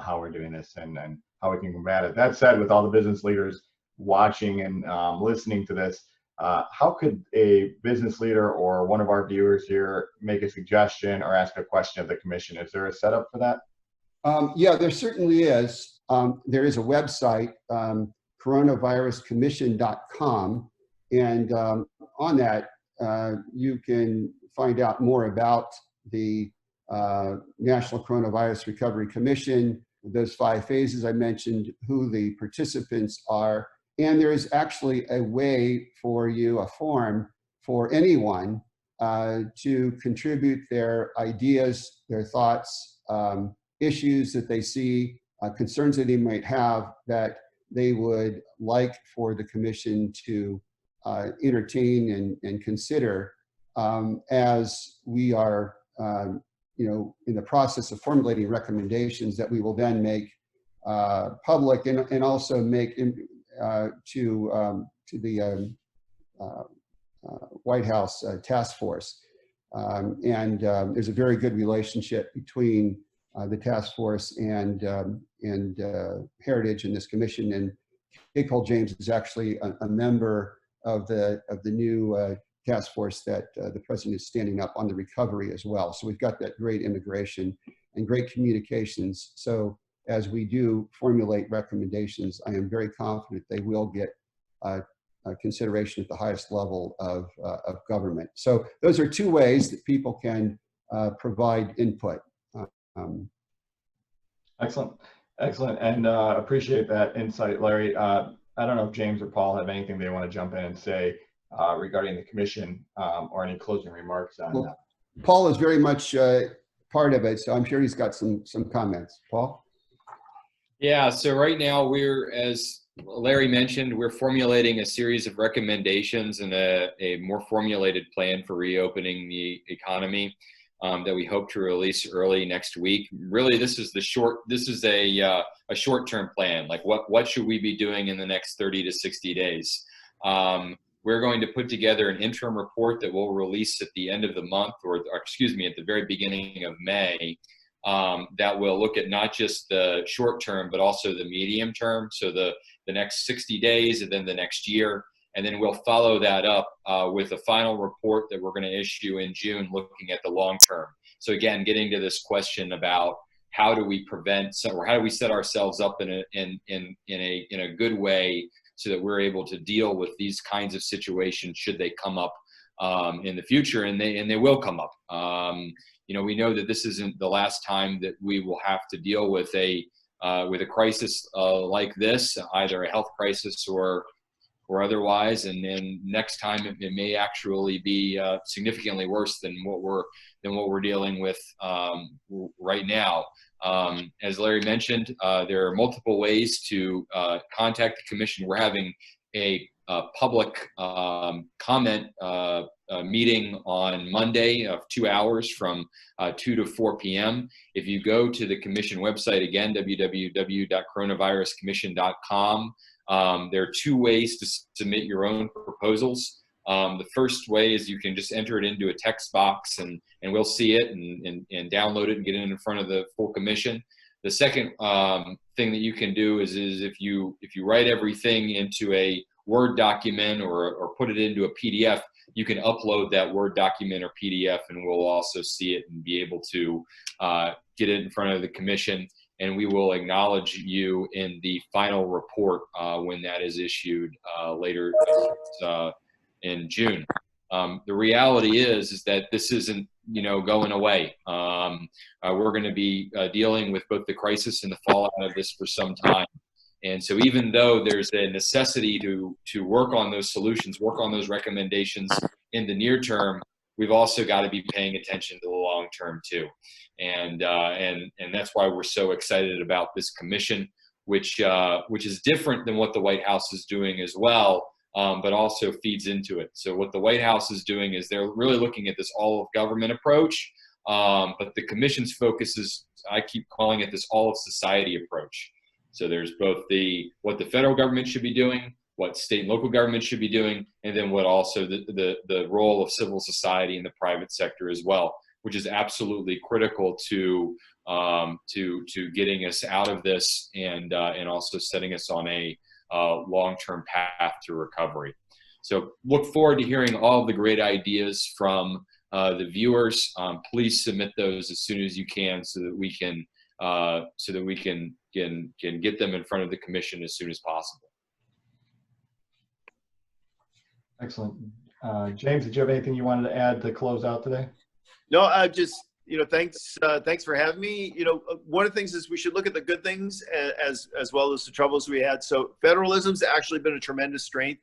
how we're doing this and how we can combat it. That said, with all the business leaders watching and listening to this, how could a business leader or one of our viewers here make a suggestion or ask a question of the commission? Is there a setup for that? Yeah, there certainly is. There is a website, coronaviruscommission.com, and on that you can find out more about the National Coronavirus Recovery Commission, those 5 phases I mentioned, who the participants are. And there is actually a way for you, a form for anyone to contribute their ideas, their thoughts, issues that they see, concerns that they might have that they would like for the commission to entertain and consider as we are, in the process of formulating recommendations that we will then make public and also make to the White House task force. There's a very good relationship between the task force and Heritage in this commission. And Kay Cole James is actually a member of the new task force that the president is standing up on the recovery as well. So we've got that great integration and great communications. So as we do formulate recommendations, I am very confident they will get consideration at the highest level of government. So those are 2 ways that people can provide input. Excellent, and appreciate that insight, Larry. I don't know if James or Paul have anything they want to jump in and say regarding the commission or any closing remarks on that. Paul is very much part of it, so I'm sure he's got some comments. Paul? Yeah, so right now we're, as Larry mentioned, we're formulating a series of recommendations and a more formulated plan for reopening the economy that we hope to release early next week. Really, this is a short-term plan. Like what should we be doing in the next 30 to 60 days? We're going to put together an interim report that we'll release at the end of the month, or excuse me, at the very beginning of May, that will look at not just the short term, but also the medium term. So the next 60 days and then the next year. And then we'll follow that up with a final report that we're going to issue in June looking at the long term. So again, getting to this question about how do we prevent, or how do we set ourselves up in a good way so that we're able to deal with these kinds of situations should they come up in the future, and they will come up. We know that this isn't the last time that we will have to deal with a crisis like this, either a health crisis or otherwise. And then next time it may actually be significantly worse than what we're dealing with right now. As Larry mentioned, there are multiple ways to contact the commission. We're having a public comment meeting on Monday of 2 hours from 2 to 4 p.m. If you go to the commission website, again, www.coronaviruscommission.com, there are 2 ways to submit your own proposals. The first way is you can just enter it into a text box and we'll see it and download it and get it in front of the full commission. The second thing that you can do is if you write everything into a Word document or put it into a PDF, you can upload that Word document or PDF, and we'll also see it and be able to get it in front of the commission. and we will acknowledge you in the final report when that is issued later in June. The reality is that this isn't, going away. We're going to be dealing with both the crisis and the fallout of this for some time. And so even though there's a necessity to work on those solutions, work on those recommendations in the near term, we've also got to be paying attention to the long term too. And that's why we're so excited about this commission, which is different than what the White House is doing as well, but also feeds into it. So what the White House is doing is they're really looking at this all of government approach, but the commission's focus is, I keep calling it this all of society approach. So there's both what the federal government should be doing, what state and local government should be doing, and then what also the role of civil society in the private sector as well, which is absolutely critical to getting us out of this and also setting us on a long-term path to recovery. So look forward to hearing all the great ideas from the viewers. Please submit those as soon as you can so that we can get them in front of the commission as soon as possible. Excellent. James, did you have anything you wanted to add to close out today? No, I just, thanks for having me. One of the things is we should look at the good things as well as the troubles we had. So federalism's actually been a tremendous strength.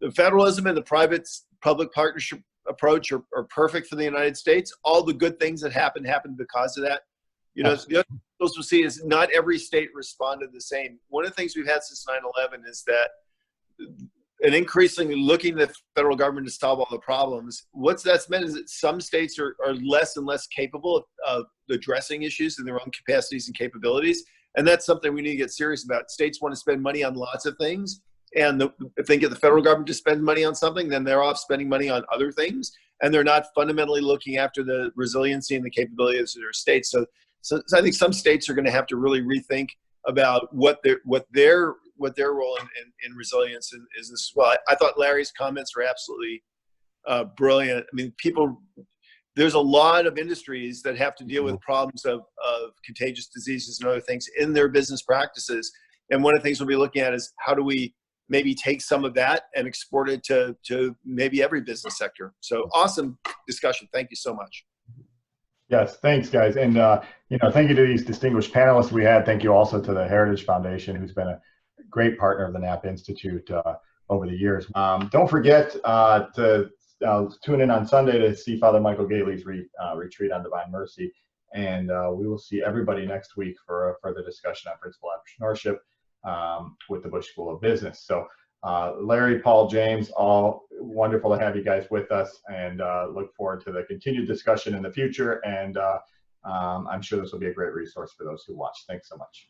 The federalism and the private-public partnership approach are perfect for the United States. All the good things that happened because of that. The other thing we'll see is not every state responded the same. One of the things we've had since 9/11 is that and increasingly looking at the federal government to solve all the problems. What that's meant is that some states are less and less capable of addressing issues in their own capacities and capabilities. And that's something we need to get serious about. States want to spend money on lots of things. And if they get the federal government to spend money on something, then they're off spending money on other things. And they're not fundamentally looking after the resiliency and the capabilities of their states. So I think some states are going to have to really rethink about what their role in resilience is as well. I thought Larry's comments were absolutely brilliant. I mean, there's a lot of industries that have to deal with problems of contagious diseases and other things in their business practices. And one of the things we'll be looking at is how do we maybe take some of that and export it to maybe every business sector. So awesome discussion. Thank you so much. Yes, thanks, guys. And, thank you to these distinguished panelists we had. Thank you also to the Heritage Foundation, who's been a great partner of the Napa Institute over the years. Don't forget to tune in on Sunday to see Father Michael Gately's retreat on Divine Mercy. And we will see everybody next week for a further discussion on principal entrepreneurship with the Bush School of Business. So Larry, Paul, James, all wonderful to have you guys with us, and look forward to the continued discussion in the future. And I'm sure this will be a great resource for those who watch. Thanks so much.